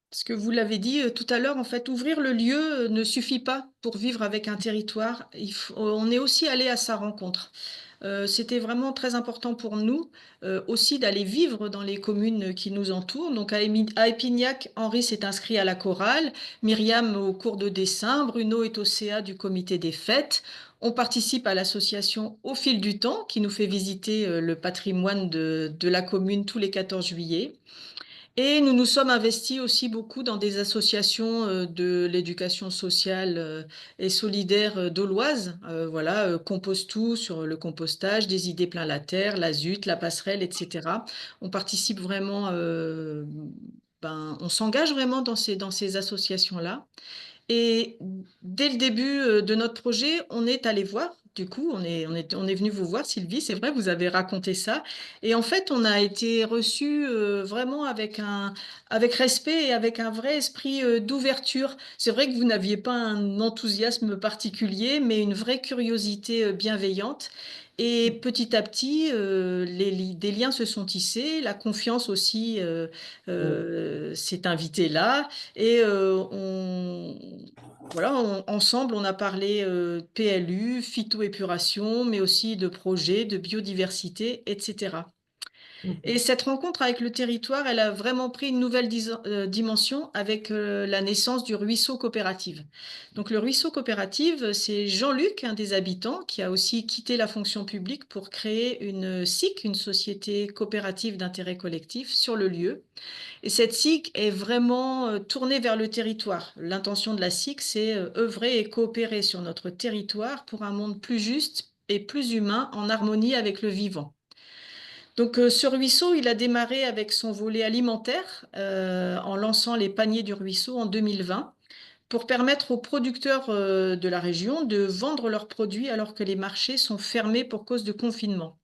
Parce que vous l'avez dit tout à l'heure, en fait, ouvrir le lieu ne suffit pas pour vivre avec un territoire. On est aussi allé à sa rencontre. C'était vraiment très important pour nous aussi d'aller vivre dans les communes qui nous entourent. Donc à Épignac, Henri s'est inscrit à la chorale, Myriam au cours de dessin, Bruno est au CA du comité des fêtes. On participe à l'association Au fil du temps qui nous fait visiter le patrimoine de la commune tous les 14 juillet. Et nous nous sommes investis aussi beaucoup dans des associations de l'éducation sociale et solidaire d'Auloise. Voilà, Compose-tout sur le compostage, des idées plein la terre, la ZUT, la passerelle, etc. On participe vraiment, on s'engage vraiment dans ces associations-là. Et dès le début de notre projet, on est allé voir du coup, on est venu vous voir, Sylvie, c'est vrai, vous avez raconté ça. Et en fait, on a été reçus vraiment avec respect et avec un vrai esprit d'ouverture. C'est vrai que vous n'aviez pas un enthousiasme particulier, mais une vraie curiosité bienveillante. Et petit à petit, des liens se sont tissés, la confiance aussi s'est invitée là. Et voilà, ensemble, on a parlé PLU, phytoépuration, mais aussi de projets, de biodiversité, etc. Et cette rencontre avec le territoire, elle a vraiment pris une nouvelle dimension avec la naissance du ruisseau coopérative. Donc le ruisseau coopérative, c'est Jean-Luc, un des habitants, qui a aussi quitté la fonction publique pour créer une SIC, une société coopérative d'intérêt collectif, sur le lieu. Et cette SIC est vraiment tournée vers le territoire. L'intention de la SIC, c'est œuvrer et coopérer sur notre territoire pour un monde plus juste et plus humain, en harmonie avec le vivant. Donc ce ruisseau, il a démarré avec son volet alimentaire en lançant les paniers du ruisseau en 2020 pour permettre aux producteurs de la région de vendre leurs produits alors que les marchés sont fermés pour cause de confinement.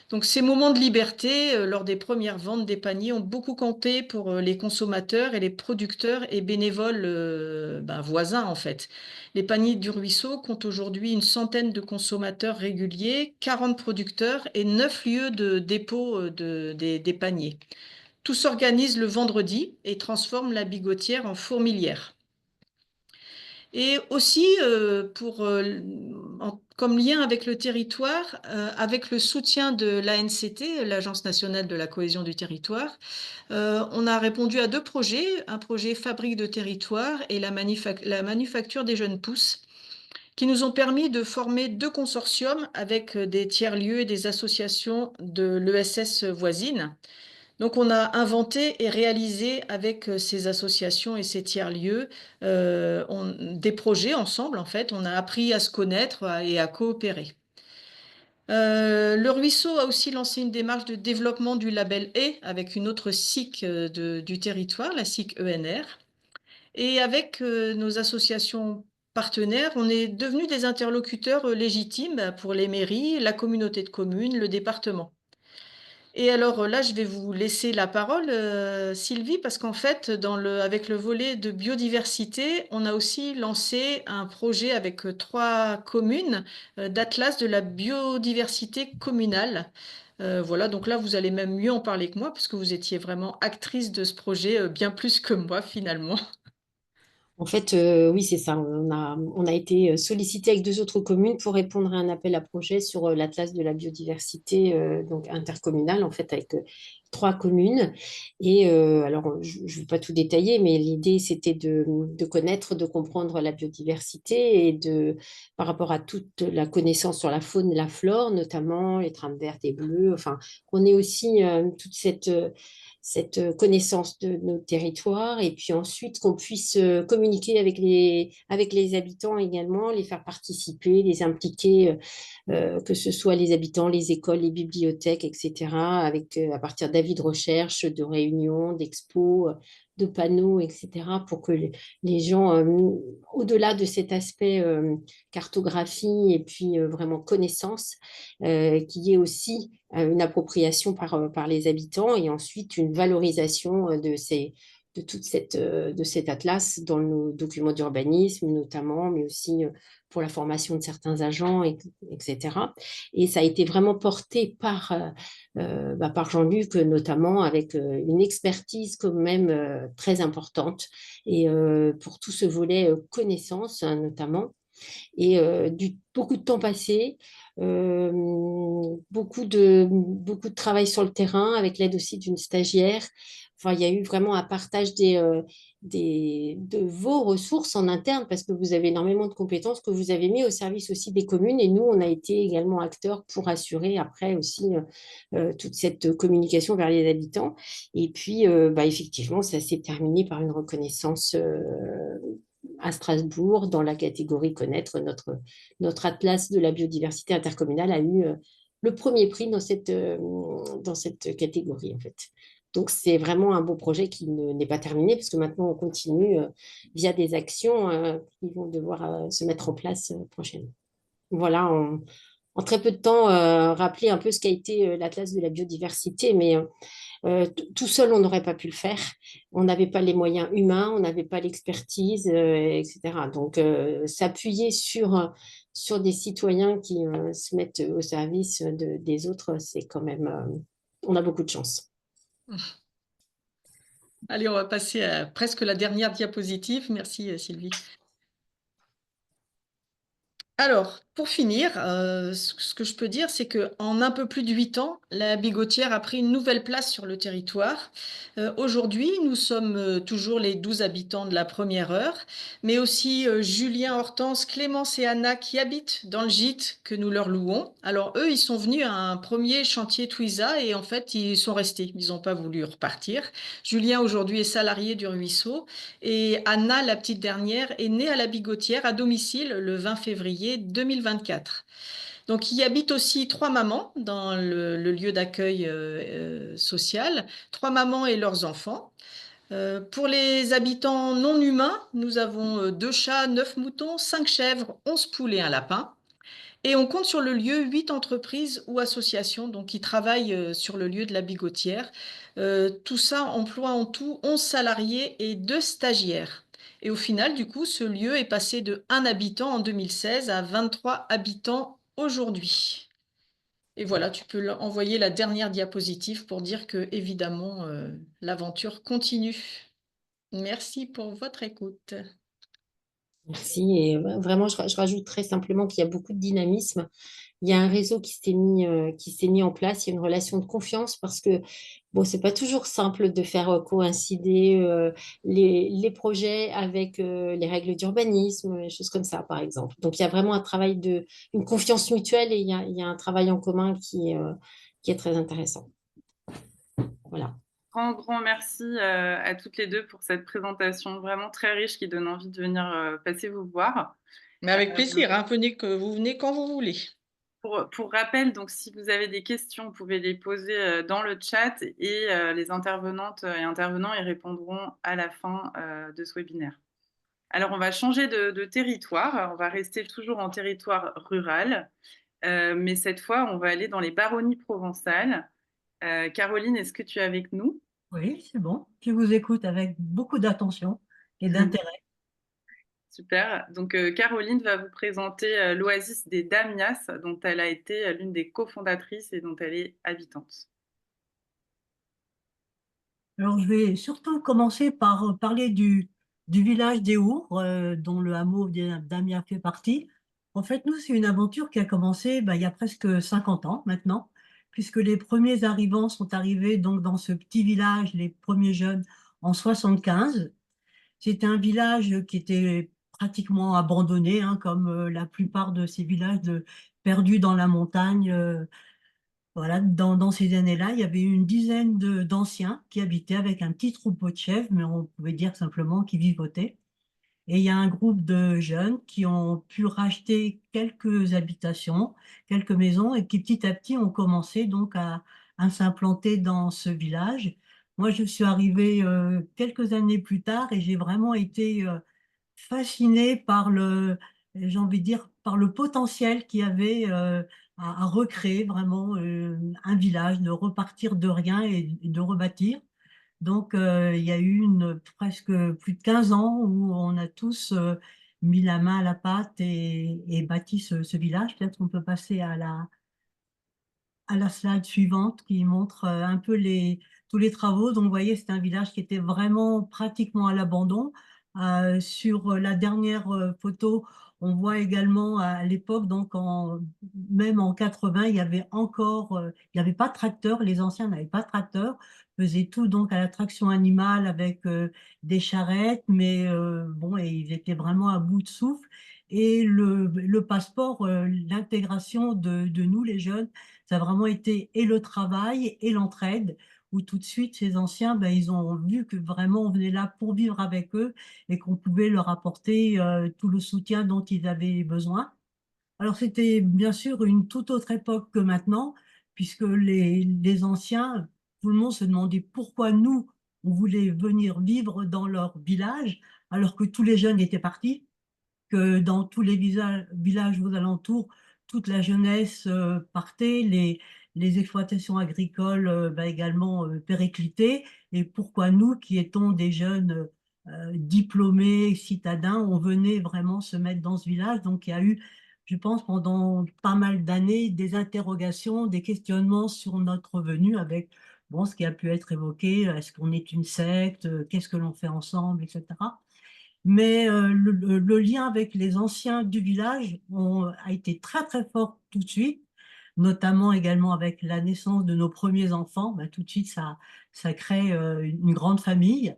Donc ces moments de liberté lors des premières ventes des paniers ont beaucoup compté pour les consommateurs et les producteurs et bénévoles voisins en fait. Les paniers du ruisseau comptent aujourd'hui une centaine de consommateurs réguliers, 40 producteurs et 9 lieux de dépôt des paniers. Tout s'organise le vendredi et transforme la bigotière en fourmilière. Et aussi, comme lien avec le territoire, avec le soutien de l'ANCT, l'Agence nationale de la cohésion du territoire, on a répondu à 2 projets, un projet Fabrique de territoire et la manufacture des jeunes pousses, qui nous ont permis de former 2 consortiums avec des tiers-lieux et des associations de l'ESS voisine. Donc, on a inventé et réalisé avec ces associations et ces tiers-lieux des projets ensemble, en fait. On a appris à se connaître et à coopérer. Le ruisseau a aussi lancé une démarche de développement du label E avec une autre SIC du territoire, la SIC ENR. Et avec nos associations partenaires, on est devenus des interlocuteurs légitimes pour les mairies, la communauté de communes, le département. Et alors là, je vais vous laisser la parole, Sylvie, parce qu'en fait, avec le volet de biodiversité, on a aussi lancé un projet avec 3 communes d'atlas de la biodiversité communale. Voilà, donc là, vous allez même mieux en parler que moi, parce que vous étiez vraiment actrice de ce projet, bien plus que moi, finalement. En fait, oui, c'est ça. On a été sollicité avec 2 autres communes pour répondre à un appel à projet sur l'Atlas de la biodiversité, donc intercommunal, en fait, avec 3 communes. Et alors, je ne vais pas tout détailler, mais l'idée, c'était de connaître, de comprendre la biodiversité et par rapport à toute la connaissance sur la faune et la flore, notamment les trames vertes et bleues, enfin, qu'on ait aussi toute cette connaissance de nos territoires et puis ensuite qu'on puisse communiquer avec les habitants également, les faire participer, les impliquer, que ce soit les habitants, les écoles, les bibliothèques, etc., avec, à partir d'avis de recherche, de réunions, d'expos, de panneaux, etc., pour que les gens, au-delà de cet aspect cartographie et puis vraiment connaissance, qu'il y ait aussi une appropriation par les habitants et ensuite une valorisation de cet atlas dans nos documents d'urbanisme notamment, mais aussi pour la formation de certains agents, etc. Et ça a été vraiment porté par Jean-Luc, notamment avec une expertise quand même très importante et pour tout ce volet connaissance notamment. Et beaucoup de temps passé, beaucoup de travail sur le terrain avec l'aide aussi d'une stagiaire. Enfin, il y a eu vraiment un partage de vos ressources en interne parce que vous avez énormément de compétences que vous avez mis au service aussi des communes et nous, on a été également acteurs pour assurer après aussi toute cette communication vers les habitants. Et puis, effectivement, ça s'est terminé par une reconnaissance à Strasbourg, dans la catégorie connaître, notre atlas de la biodiversité intercommunale a eu le premier prix dans cette catégorie, en fait. Donc, c'est vraiment un beau projet qui n'est pas terminé, parce que maintenant, on continue via des actions qui vont devoir se mettre en place prochainement. voilà, en très peu de temps, rappeler un peu ce qu'a été l'Atlas de la biodiversité, mais tout seul, on n'aurait pas pu le faire. On n'avait pas les moyens humains, on n'avait pas l'expertise, etc. Donc, s'appuyer sur des citoyens qui se mettent au service des autres, c'est quand même, on a beaucoup de chance. Allez, on va passer à presque la dernière diapositive. Merci, Sylvie. Alors, pour finir, ce que je peux dire, c'est qu'en un peu plus de 8 ans, la Bigotière a pris une nouvelle place sur le territoire. Aujourd'hui, nous sommes toujours les 12 habitants de la première heure, mais aussi Julien, Hortense, Clémence et Anna qui habitent dans le gîte que nous leur louons. Alors, eux, ils sont venus à un premier chantier Twiza et en fait, ils sont restés. Ils n'ont pas voulu repartir. Julien, aujourd'hui, est salarié du Ruisseau. Et Anna, la petite dernière, est née à la Bigotière à domicile le 20 février 2024. Donc, il y habite aussi 3 mamans dans le lieu d'accueil social, 3 mamans et leurs enfants. Pour les habitants non humains, nous avons 2 chats, 9 moutons, 5 chèvres, 11 poulets et un lapin. Et on compte sur le lieu 8 entreprises ou associations donc, qui travaillent sur le lieu de la Bigotière. Tout ça emploie en tout 11 salariés et 2 stagiaires. Et au final, du coup, ce lieu est passé de 1 habitant en 2016 à 23 habitants aujourd'hui. Et voilà, tu peux envoyer la dernière diapositive pour dire que, évidemment, l'aventure continue. Merci pour votre écoute. Merci. Et vraiment, je rajouterais simplement qu'il y a beaucoup de dynamisme. Il y a un réseau qui s'est mis en place. Il y a une relation de confiance parce que bon, c'est pas toujours simple de faire coïncider les projets avec les règles d'urbanisme, des choses comme ça, par exemple. Donc, il y a vraiment une confiance mutuelle et il y a un travail en commun qui est très intéressant. Voilà. Grand merci à toutes les deux pour cette présentation vraiment très riche qui donne envie de venir passer vous voir. Mais avec plaisir, hein, vous venez quand vous voulez. Pour rappel, donc, si vous avez des questions, vous pouvez les poser dans le chat et les intervenantes et intervenants y répondront à la fin de ce webinaire. Alors, on va changer de territoire. On va rester toujours en territoire rural, mais cette fois, on va aller dans les baronnies provençales. Caroline, est-ce que tu es avec nous? Oui, c'est bon. Je vous écoute avec beaucoup d'attention et d'intérêt. Super. Donc, Caroline va vous présenter l'Oasis des Damias, dont elle a été l'une des cofondatrices et dont elle est habitante. Alors, je vais surtout commencer par parler du village des Our, dont le hameau d'Amiens fait partie. En fait, nous, c'est une aventure qui a commencé il y a presque 50 ans maintenant, puisque les premiers arrivants sont arrivés donc dans ce petit village, les premiers jeunes, en 75. C'était un village qui était pratiquement abandonné, hein, comme la plupart de ces villages perdus dans la montagne. Voilà, dans ces années-là, il y avait une dizaine d'anciens qui habitaient avec un petit troupeau de chèvres, mais on pouvait dire simplement qu'ils vivotaient. Et il y a un groupe de jeunes qui ont pu racheter quelques habitations, quelques maisons, et qui petit à petit ont commencé donc à s'implanter dans ce village. Moi, je suis arrivée quelques années plus tard et j'ai vraiment été fascinée par j'ai envie de dire, par le potentiel qu'il y avait à recréer vraiment un village, de repartir de rien et de rebâtir. Donc, il y a eu presque plus de 15 ans où on a tous mis la main à la pâte et bâti ce village. Peut-être qu'on peut passer à la slide suivante qui montre un peu tous les travaux. Donc, vous voyez, c'est un village qui était vraiment pratiquement à l'abandon. Sur la dernière photo, on voit également à l'époque, donc même en 80, il y avait il n'y avait pas de tracteur. Les anciens n'avaient pas de tracteur, faisaient tout donc à la traction animale avec des charrettes, mais bon, et ils étaient vraiment à bout de souffle. Et le passeport, l'intégration de nous, les jeunes, ça a vraiment été et le travail et l'entraide, où tout de suite, ces anciens, ils ont vu que vraiment on venait là pour vivre avec eux et qu'on pouvait leur apporter tout le soutien dont ils avaient besoin. Alors, c'était bien sûr une toute autre époque que maintenant, puisque les anciens, tout le monde se demandait pourquoi nous, on voulait venir vivre dans leur village, alors que tous les jeunes étaient partis. que dans tous les villages aux alentours, toute la jeunesse partait, les exploitations agricoles également périclitaient. Et pourquoi nous, qui étions des jeunes diplômés, citadins, on venait vraiment se mettre dans ce village. Donc il y a eu, je pense, pendant pas mal d'années, des interrogations, des questionnements sur notre venue avec bon, ce qui a pu être évoqué, est-ce qu'on est une secte, qu'est-ce que l'on fait ensemble, etc. Mais le lien avec les anciens du village a été très très fort tout de suite, notamment également avec la naissance de nos premiers enfants. Ben, tout de suite, ça crée une grande famille.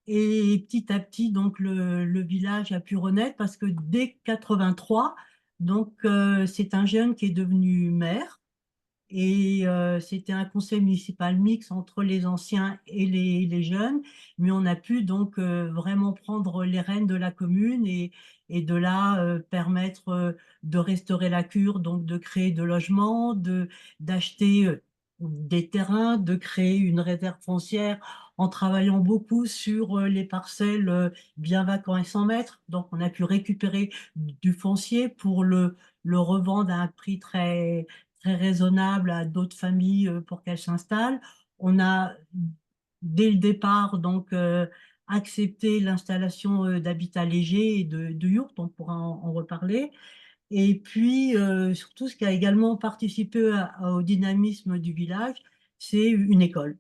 Et petit à petit, donc le village a pu renaître parce que dès 83, donc c'est un jeune qui est devenu maire. Et c'était un conseil municipal mixte entre les anciens et les jeunes, mais on a pu donc vraiment prendre les rênes de la commune et de là permettre de restaurer la cure, donc de créer de logements, d'acheter des terrains, de créer une réserve foncière en travaillant beaucoup sur les parcelles bien vacants et 100 mètres. Donc on a pu récupérer du foncier pour le revendre à un prix très raisonnable à d'autres familles pour qu'elles s'installent. On a, dès le départ, donc, accepté l'installation d'habitats légers et de yurts, on pourra en reparler. Et puis, surtout, ce qui a également participé au dynamisme du village, c'est une école,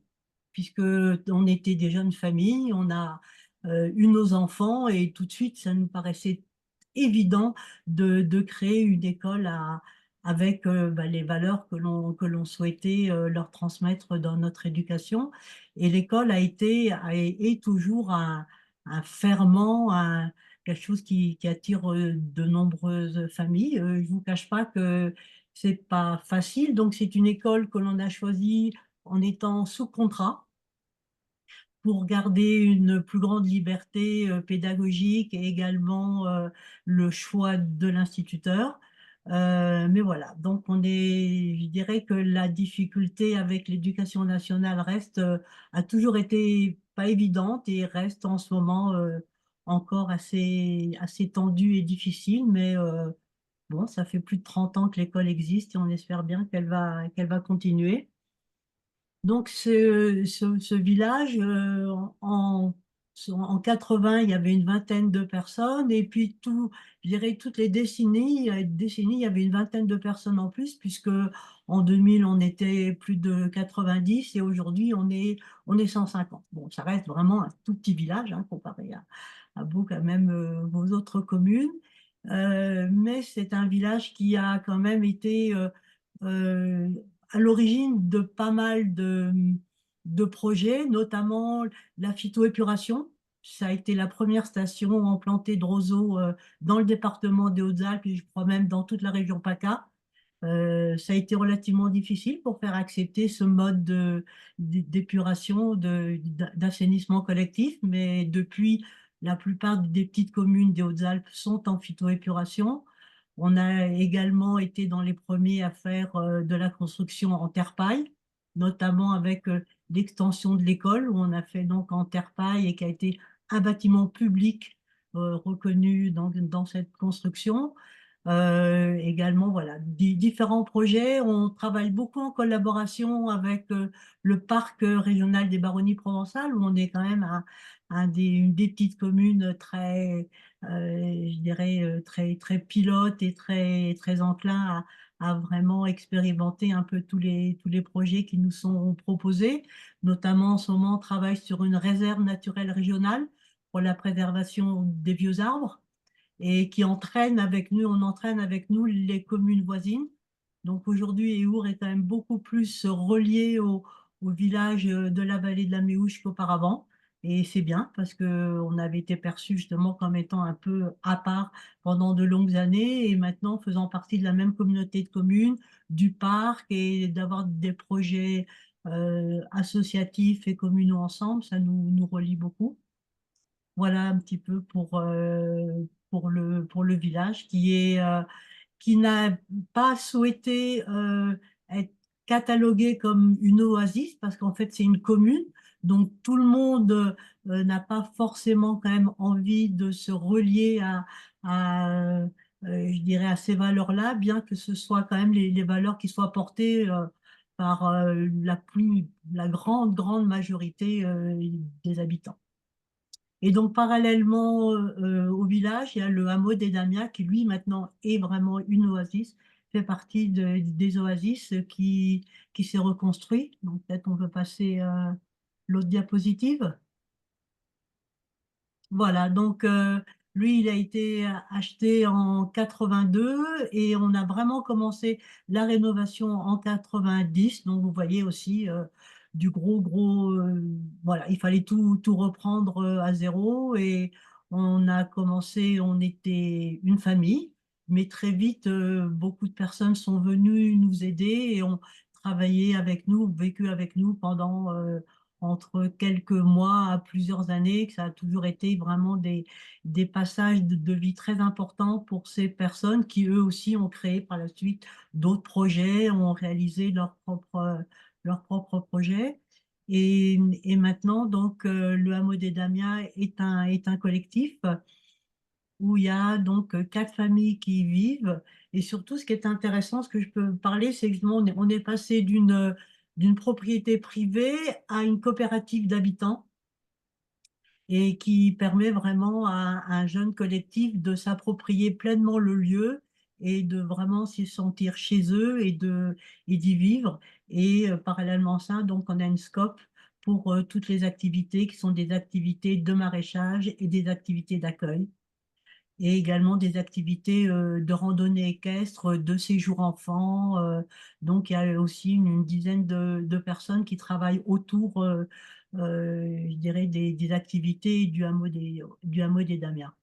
puisque on était des jeunes familles, on a eu nos enfants et tout de suite, ça nous paraissait évident de créer une école avec les valeurs que l'on souhaitait leur transmettre dans notre éducation. Et l'école est toujours un ferment, quelque chose qui attire de nombreuses familles. Je ne vous cache pas que c'est pas facile. Donc, c'est une école que l'on a choisie en étant sous contrat pour garder une plus grande liberté pédagogique et également le choix de l'instituteur. Mais voilà, donc je dirais que la difficulté avec l'éducation nationale a toujours été pas évidente et reste en ce moment encore assez tendue et difficile, mais bon, ça fait plus de 30 ans que l'école existe et on espère bien qu'elle va continuer. Donc, ce village, en 80, il y avait une vingtaine de personnes, et puis je dirais toutes les décennies, il y avait une vingtaine de personnes en plus, puisque en 2000, on était plus de 90, et aujourd'hui, on est 150. Bon, ça reste vraiment un tout petit village, hein, comparé à vous, quand même, vos autres communes. Mais c'est un village qui a quand même été euh, à l'origine de pas mal de projets, notamment la phytoépuration. Ça a été la première station implantée de roseaux dans le département des Hautes-Alpes et je crois même dans toute la région PACA. Ça a été relativement difficile pour faire accepter ce mode d'épuration, d'assainissement collectif, mais depuis, la plupart des petites communes des Hautes-Alpes sont en phytoépuration. On a également été dans les premiers à faire de la construction en terre-paille, notamment avec l'extension de l'école, où on a fait donc en terre-paille et qui a été un bâtiment public reconnu dans cette construction. Également, voilà, différents projets. On travaille beaucoup en collaboration avec le parc régional des Baronnies provençales, où on est quand même une des petites communes je dirais, très pilote et très enclin à vraiment expérimenter un peu tous les projets qui nous sont proposés. Notamment, en ce moment, on travaille sur une réserve naturelle régionale pour la préservation des vieux arbres et qui on entraîne avec nous les communes voisines. Donc aujourd'hui, Éour est quand même beaucoup plus relié au village de la vallée de la Méouche qu'auparavant. Et c'est bien parce qu'on avait été perçu justement comme étant un peu à part pendant de longues années et maintenant faisant partie de la même communauté de communes, du parc et d'avoir des projets associatifs et communaux ensemble, ça nous relie beaucoup. Voilà un petit peu pour le village qui n'a pas souhaité être catalogué comme une oasis parce qu'en fait c'est une commune. Donc tout le monde n'a pas forcément quand même envie de se relier je dirais, à ces valeurs-là, bien que ce soit quand même les valeurs qui soient portées par la grande majorité des habitants. Et donc, parallèlement au village, il y a le hameau des Damiens qui, lui, maintenant, est vraiment une oasis, fait partie des oasis qui s'est reconstruit. Donc, peut-être on peut passer l'autre diapositive. Voilà, donc lui, il a été acheté en 82 et on a vraiment commencé la rénovation en 90. Donc vous voyez aussi du voilà, il fallait tout reprendre à zéro et on a commencé, on était une famille, mais très vite, beaucoup de personnes sont venues nous aider et ont travaillé avec nous, vécu avec nous pendant entre quelques mois à plusieurs années, que ça a toujours été vraiment des passages de vie très importants pour ces personnes qui, eux aussi, ont créé par la suite d'autres projets, ont réalisé leurs propres projets. Et maintenant, donc, le Hameau des Damiens est un collectif où il y a donc 4 familles qui y vivent. Et surtout, ce qui est intéressant, ce que je peux parler, c'est que justement, on est passé d'une propriété privée à une coopérative d'habitants et qui permet vraiment à un jeune collectif de s'approprier pleinement le lieu et de vraiment s'y sentir chez eux et d'y vivre. Et parallèlement à ça, donc, on a une scope pour toutes les activités qui sont des activités de maraîchage et des activités d'accueil et également des activités de randonnée équestre, de séjour enfant. Donc, il y a aussi une dizaine de personnes qui travaillent autour, je dirais, des activités du hameau des Damiens.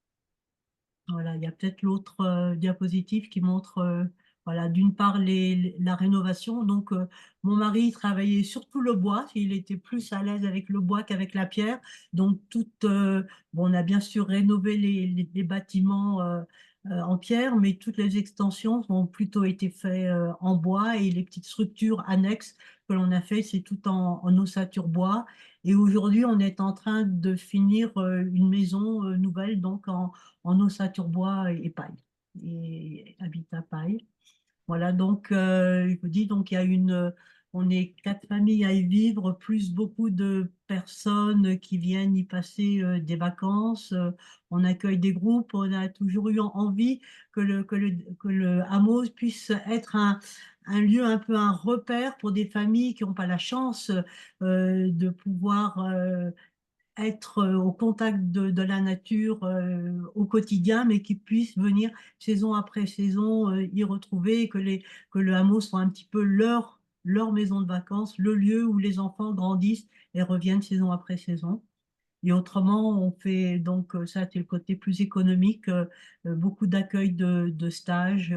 Voilà, il y a peut-être l'autre diapositive qui montre, voilà, d'une part la rénovation. Donc, mon mari travaillait surtout le bois. Il était plus à l'aise avec le bois qu'avec la pierre. Donc, bon, on a bien sûr rénové les bâtiments en pierre, mais toutes les extensions ont plutôt été faites en bois et les petites structures annexes que l'on a fait, c'est tout en ossature bois. Et aujourd'hui, on est en train de finir une maison nouvelle, donc en ossature bois et paille, et habitat paille. Voilà, donc je vous dis, donc il y a on est 4 familles à y vivre, plus beaucoup de personnes qui viennent y passer des vacances. On accueille des groupes, on a toujours eu envie que le hameau puisse être un lieu, un peu un repère pour des familles qui n'ont pas la chance de pouvoir être au contact de la nature au quotidien, mais qui puissent venir saison après saison y retrouver et que le hameau soit un petit peu leur maison de vacances, le lieu où les enfants grandissent et reviennent saison après saison. Et autrement, on fait donc, ça c'est le côté plus économique, beaucoup d'accueil de stages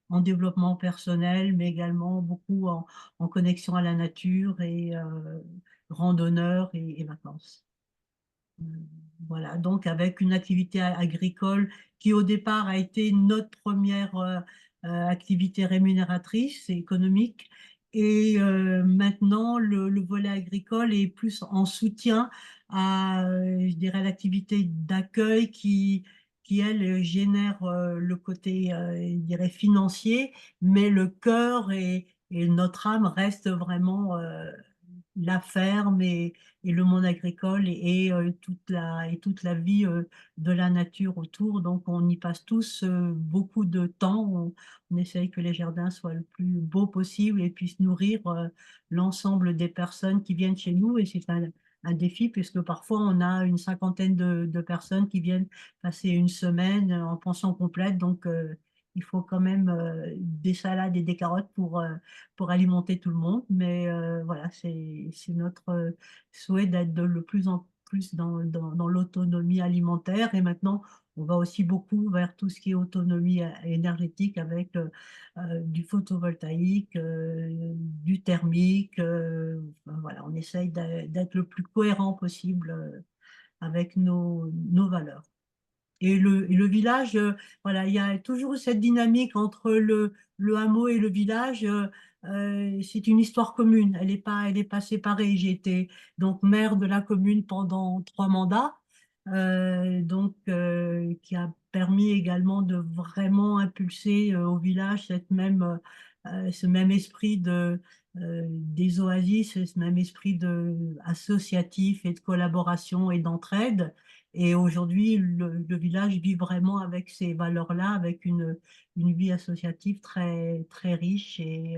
en développement personnel, mais également beaucoup en connexion à la nature et randonneurs et vacances. Voilà, donc avec une activité agricole qui au départ a été notre première activité rémunératrice et économique. Et maintenant, le volet agricole est plus en soutien à, je dirais, l'activité d'accueil elle, génère le côté, je dirais, financier, mais le cœur et notre âme restent vraiment la ferme et le monde agricole et toute la vie de la nature autour. Donc, on y passe tous beaucoup de temps. On essaye que les jardins soient le plus beau possible et puissent nourrir l'ensemble des personnes qui viennent chez nous. Et c'est un défi puisque parfois, on a une cinquantaine de personnes qui viennent passer une semaine en pension complète. Donc, il faut quand même des salades et des carottes pour alimenter tout le monde. Mais voilà, c'est notre souhait d'être de le plus en plus dans l'autonomie alimentaire. Et maintenant, on va aussi beaucoup vers tout ce qui est autonomie énergétique avec du photovoltaïque, du thermique. Enfin, voilà, on essaye d'être le plus cohérent possible avec nos valeurs. Et le village, voilà, il y a toujours cette dynamique entre le hameau et le village. c'est une histoire commune. Elle est pas séparée. J'ai été donc maire de la commune pendant 3 mandats, qui a permis également de vraiment impulser au village ce même esprit des oasis, ce même esprit associatif et de collaboration et d'entraide. Et aujourd'hui, le village vit vraiment avec ces valeurs-là, avec une vie associative très, très riche et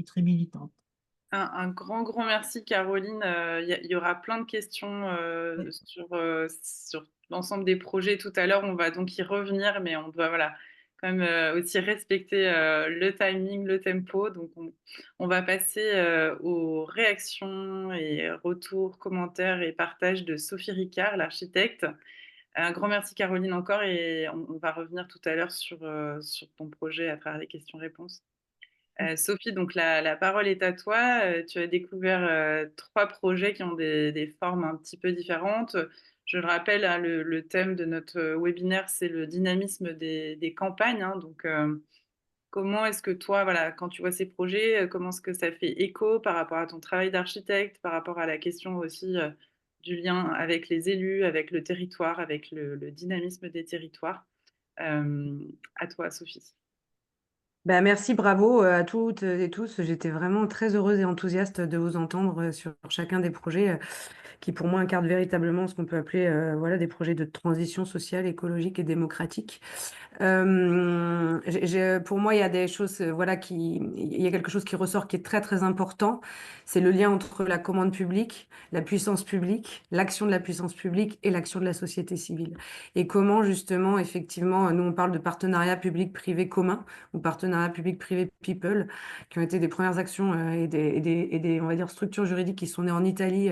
très militante. Un grand, grand merci, Caroline. Il y aura plein de questions Oui. sur l'ensemble des projets tout à l'heure. On va donc y revenir, mais on doit voilà, quand même aussi respecter le timing, le tempo. Donc, on va passer aux réactions et retours, commentaires et partages de Sophie Ricard, l'architecte. Un grand merci, Caroline, encore. Et on va revenir tout à l'heure sur ton projet à travers les questions-réponses. Sophie, donc la parole est à toi. Tu as découvert 3 projets qui ont des formes un petit peu différentes. Je le rappelle, hein, le thème de notre webinaire, c'est le dynamisme des campagnes, hein. Donc, comment est-ce que toi, voilà, quand tu vois ces projets, comment est-ce que ça fait écho par rapport à ton travail d'architecte, par rapport à la question aussi du lien avec les élus, avec le territoire, avec le dynamisme des territoires? À toi, Sophie. Bah, merci, bravo à toutes et tous. J'étais vraiment très heureuse et enthousiaste de vous entendre sur chacun des projets qui, pour moi, incarnent véritablement ce qu'on peut appeler voilà, des projets de transition sociale, écologique et démocratique. Pour moi, il y a des choses, voilà, il y a quelque chose qui ressort qui est très, très important. C'est le lien entre la commande publique, la puissance publique, l'action de la puissance publique et l'action de la société civile. Et comment, justement, effectivement, nous, on parle de partenariat public-privé commun ou partenariat public-privé people, qui ont été des premières actions et des, on va dire, structures juridiques qui sont nées en Italie,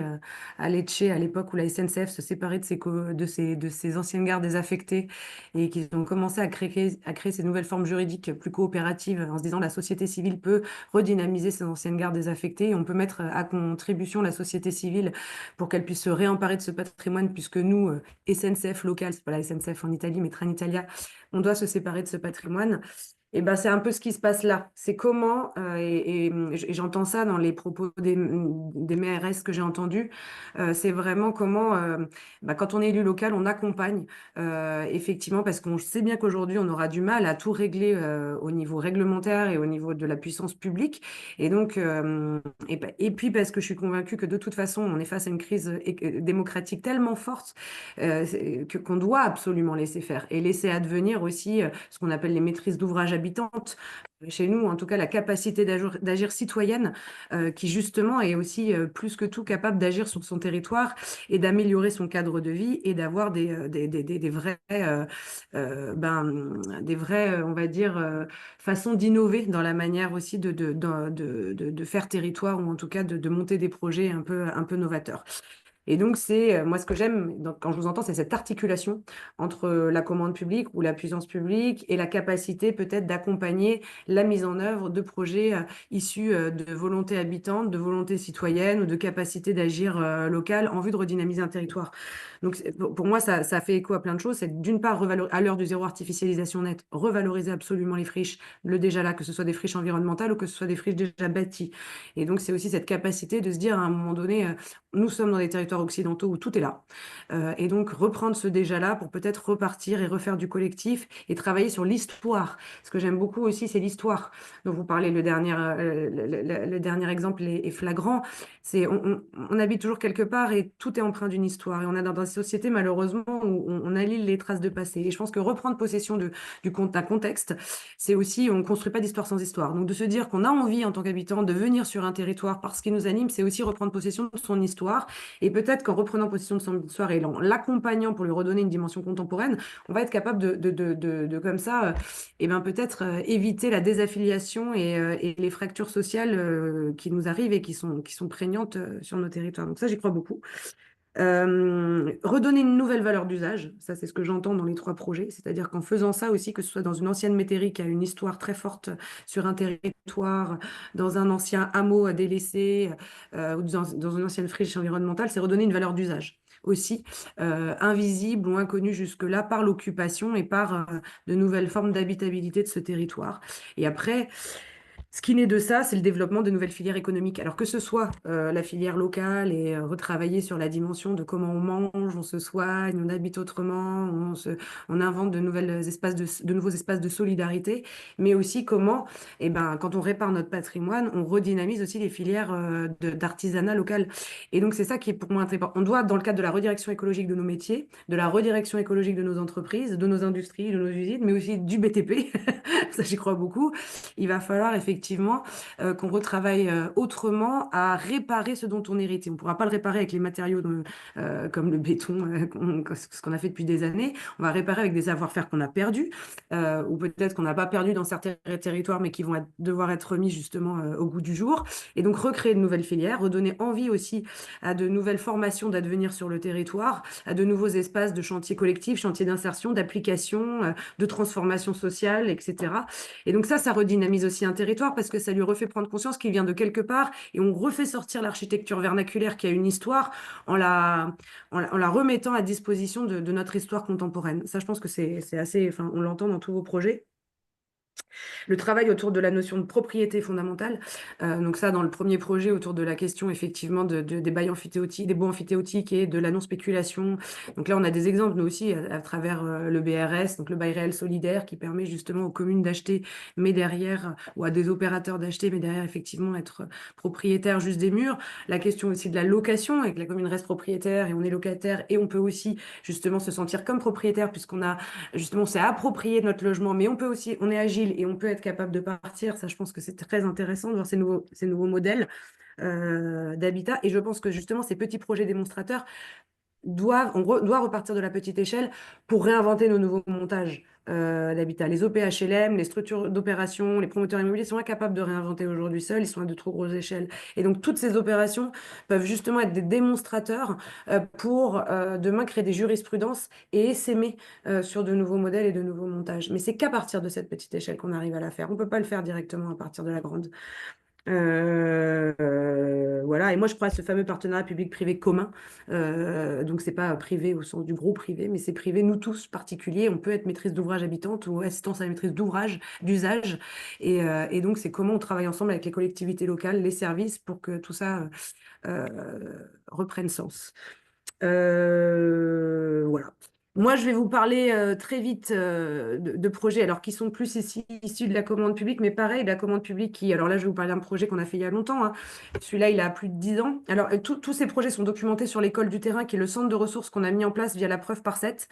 à Lecce, à l'époque où la SNCF se séparait de ses anciennes gares désaffectées et qu'ils ont commencé à créer ces nouvelles formes juridiques plus coopératives en se disant la société civile peut redynamiser ces anciennes gares désaffectées et on peut mettre à contribution la société civile pour qu'elle puisse se réemparer de ce patrimoine puisque nous, SNCF local, c'est pas la SNCF en Italie, mais Trenitalia, on doit se séparer de ce patrimoine. Et ben, c'est un peu ce qui se passe là. C'est comment, et j'entends ça dans les propos des maires que j'ai entendus, c'est vraiment comment, quand on est élu local, on accompagne, effectivement, parce qu'on sait bien qu'aujourd'hui, on aura du mal à tout régler au niveau réglementaire et au niveau de la puissance publique. Et donc, et puis parce que je suis convaincue que de toute façon, on est face à une crise démocratique tellement forte qu'on doit absolument laisser faire et laisser advenir aussi ce qu'on appelle les maîtrises d'ouvrage habitantes. Chez nous, en tout cas, la capacité d'agir citoyenne, qui justement est aussi plus que tout capable d'agir sur son territoire et d'améliorer son cadre de vie et d'avoir des vrais, on va dire, façons d'innover dans la manière aussi de faire territoire ou en tout cas de monter des projets un peu novateurs. Et donc, c'est moi ce que j'aime quand je vous entends, c'est cette articulation entre la commande publique ou la puissance publique et la capacité peut-être d'accompagner la mise en œuvre de projets issus de volonté habitante, de volonté citoyenne ou de capacité d'agir locale en vue de redynamiser un territoire. Donc, pour moi, ça fait écho à plein de choses. C'est d'une part, à l'heure du zéro artificialisation nette, revaloriser absolument les friches, le déjà là, que ce soit des friches environnementales ou que ce soit des friches déjà bâties. Et donc, c'est aussi cette capacité de se dire à un moment donné, nous sommes dans des territoires occidentaux où tout est là. Et donc, reprendre ce déjà-là pour peut-être repartir et refaire du collectif et travailler sur l'histoire. Ce que j'aime beaucoup aussi, c'est l'histoire dont vous parlez. Le dernier exemple est flagrant. On habite toujours quelque part et tout est empreint d'une histoire. Et on est dans une société, malheureusement, où on allie les traces de passé. Et je pense que reprendre possession d'un contexte, c'est aussi, on ne construit pas d'histoire sans histoire. Donc, de se dire qu'on a envie, en tant qu'habitant, de venir sur un territoire parce qu'il nous anime, c'est aussi reprendre possession de son histoire. Et peut-être qu'en reprenant possession de son histoire et en l'accompagnant pour lui redonner une dimension contemporaine, on va être capable de comme ça, peut-être éviter la désaffiliation et les fractures sociales qui nous arrivent et qui sont prégnantes sur nos territoires. Donc ça, j'y crois beaucoup. Redonner une nouvelle valeur d'usage, ça c'est ce que j'entends dans les 3 projets, c'est-à-dire qu'en faisant ça aussi, que ce soit dans une ancienne métairie qui a une histoire très forte sur un territoire, dans un ancien hameau délaissé ou dans une ancienne friche environnementale, c'est redonner une valeur d'usage aussi, invisible ou inconnue jusque-là par l'occupation et par de nouvelles formes d'habitabilité de ce territoire. Et après, Ce qui naît de ça, c'est le développement de nouvelles filières économiques. Alors que ce soit la filière locale et retravailler sur la dimension de comment on mange, on se soigne, on habite autrement, on invente de nouveaux espaces de solidarité, mais aussi comment, quand on répare notre patrimoine, on redynamise aussi les filières d'artisanat local. Et donc, c'est ça qui est pour moi très important. On doit, dans le cadre de la redirection écologique de nos métiers, de la redirection écologique de nos entreprises, de nos industries, de nos usines, mais aussi du BTP, ça j'y crois beaucoup, il va falloir effectivement qu'on retravaille autrement à réparer ce dont on hérite. Et on ne pourra pas le réparer avec les matériaux comme le béton, ce qu'on a fait depuis des années. On va réparer avec des savoir-faire qu'on a perdus, ou peut-être qu'on n'a pas perdu dans certains territoires, mais qui vont devoir être remis justement au goût du jour. Et donc recréer de nouvelles filières, redonner envie aussi à de nouvelles formations d'advenir sur le territoire, à de nouveaux espaces de chantier collectif, chantier d'insertion, d'application, de transformation sociale, etc. Et donc ça redynamise aussi un territoire parce que ça lui refait prendre conscience qu'il vient de quelque part et on refait sortir l'architecture vernaculaire qui a une histoire en la remettant à disposition de notre histoire contemporaine. Ça, je pense que c'est assez, enfin, on l'entend dans tous vos projets. Le travail autour de la notion de propriété fondamentale. Donc ça, dans le premier projet, autour de la question effectivement des baux amphithéotiques et de la non-spéculation. Donc là, on a des exemples, nous aussi, à travers le BRS, donc le bail réel solidaire, qui permet justement aux communes d'acheter, mais derrière, ou à des opérateurs d'acheter, mais derrière, effectivement, être propriétaire juste des murs. La question aussi de la location, et que la commune reste propriétaire et on est locataire, et on peut aussi justement se sentir comme propriétaire, puisqu'on a justement, on s'est approprié de notre logement, mais on est agile et on peut être capable de partir. Ça, je pense que c'est très intéressant de voir ces nouveaux modèles d'habitat. Et je pense que justement, ces petits projets démonstrateurs on doit repartir de la petite échelle pour réinventer nos nouveaux montages d'habitat. Les OPHLM, les structures d'opération, les promoteurs immobiliers sont incapables de réinventer aujourd'hui seuls, ils sont à de trop grosses échelles. Et donc, toutes ces opérations peuvent justement être des démonstrateurs pour demain créer des jurisprudences et s'aimer sur de nouveaux modèles et de nouveaux montages. Mais c'est qu'à partir de cette petite échelle qu'on arrive à la faire. On ne peut pas le faire directement à partir de la grande. Voilà, et moi je crois à ce fameux partenariat public-privé commun. Donc c'est pas privé au sens du gros privé, mais c'est privé, nous tous particuliers, on peut être maîtrise d'ouvrage habitante ou assistance à la maîtrise d'ouvrage, d'usage. Et donc c'est comment on travaille ensemble avec les collectivités locales, les services, pour que tout ça reprenne sens. Voilà. Moi, je vais vous parler très vite de projets, alors qui sont plus issus de la commande publique, mais pareil, de la commande publique alors là, je vais vous parler d'un projet qu'on a fait il y a longtemps, hein. Celui-là, il a plus de 10 ans. Alors, tous ces projets sont documentés sur l'école du terrain, qui est le centre de ressources qu'on a mis en place via la preuve par 7,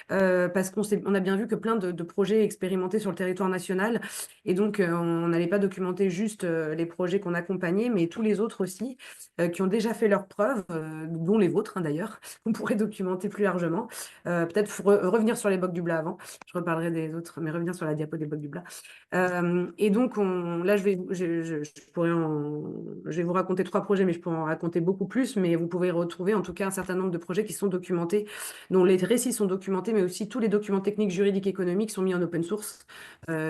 parce qu'on a bien vu que plein de projets expérimentés sur le territoire national, et donc on n'allait pas documenter juste les projets qu'on accompagnait, mais tous les autres aussi, qui ont déjà fait leurs preuves, dont les vôtres, hein, d'ailleurs, qu'on pourrait documenter plus largement. Peut-être revenir sur les Bocs du Blas avant. Je reparlerai des autres, mais revenir sur la diapo des Bocs du Blas. Et donc, là, je vais vous raconter 3 projets, mais je pourrais en raconter beaucoup plus. Mais vous pouvez retrouver en tout cas un certain nombre de projets qui sont documentés, dont les récits sont documentés, mais aussi tous les documents techniques, juridiques, économiques sont mis en open source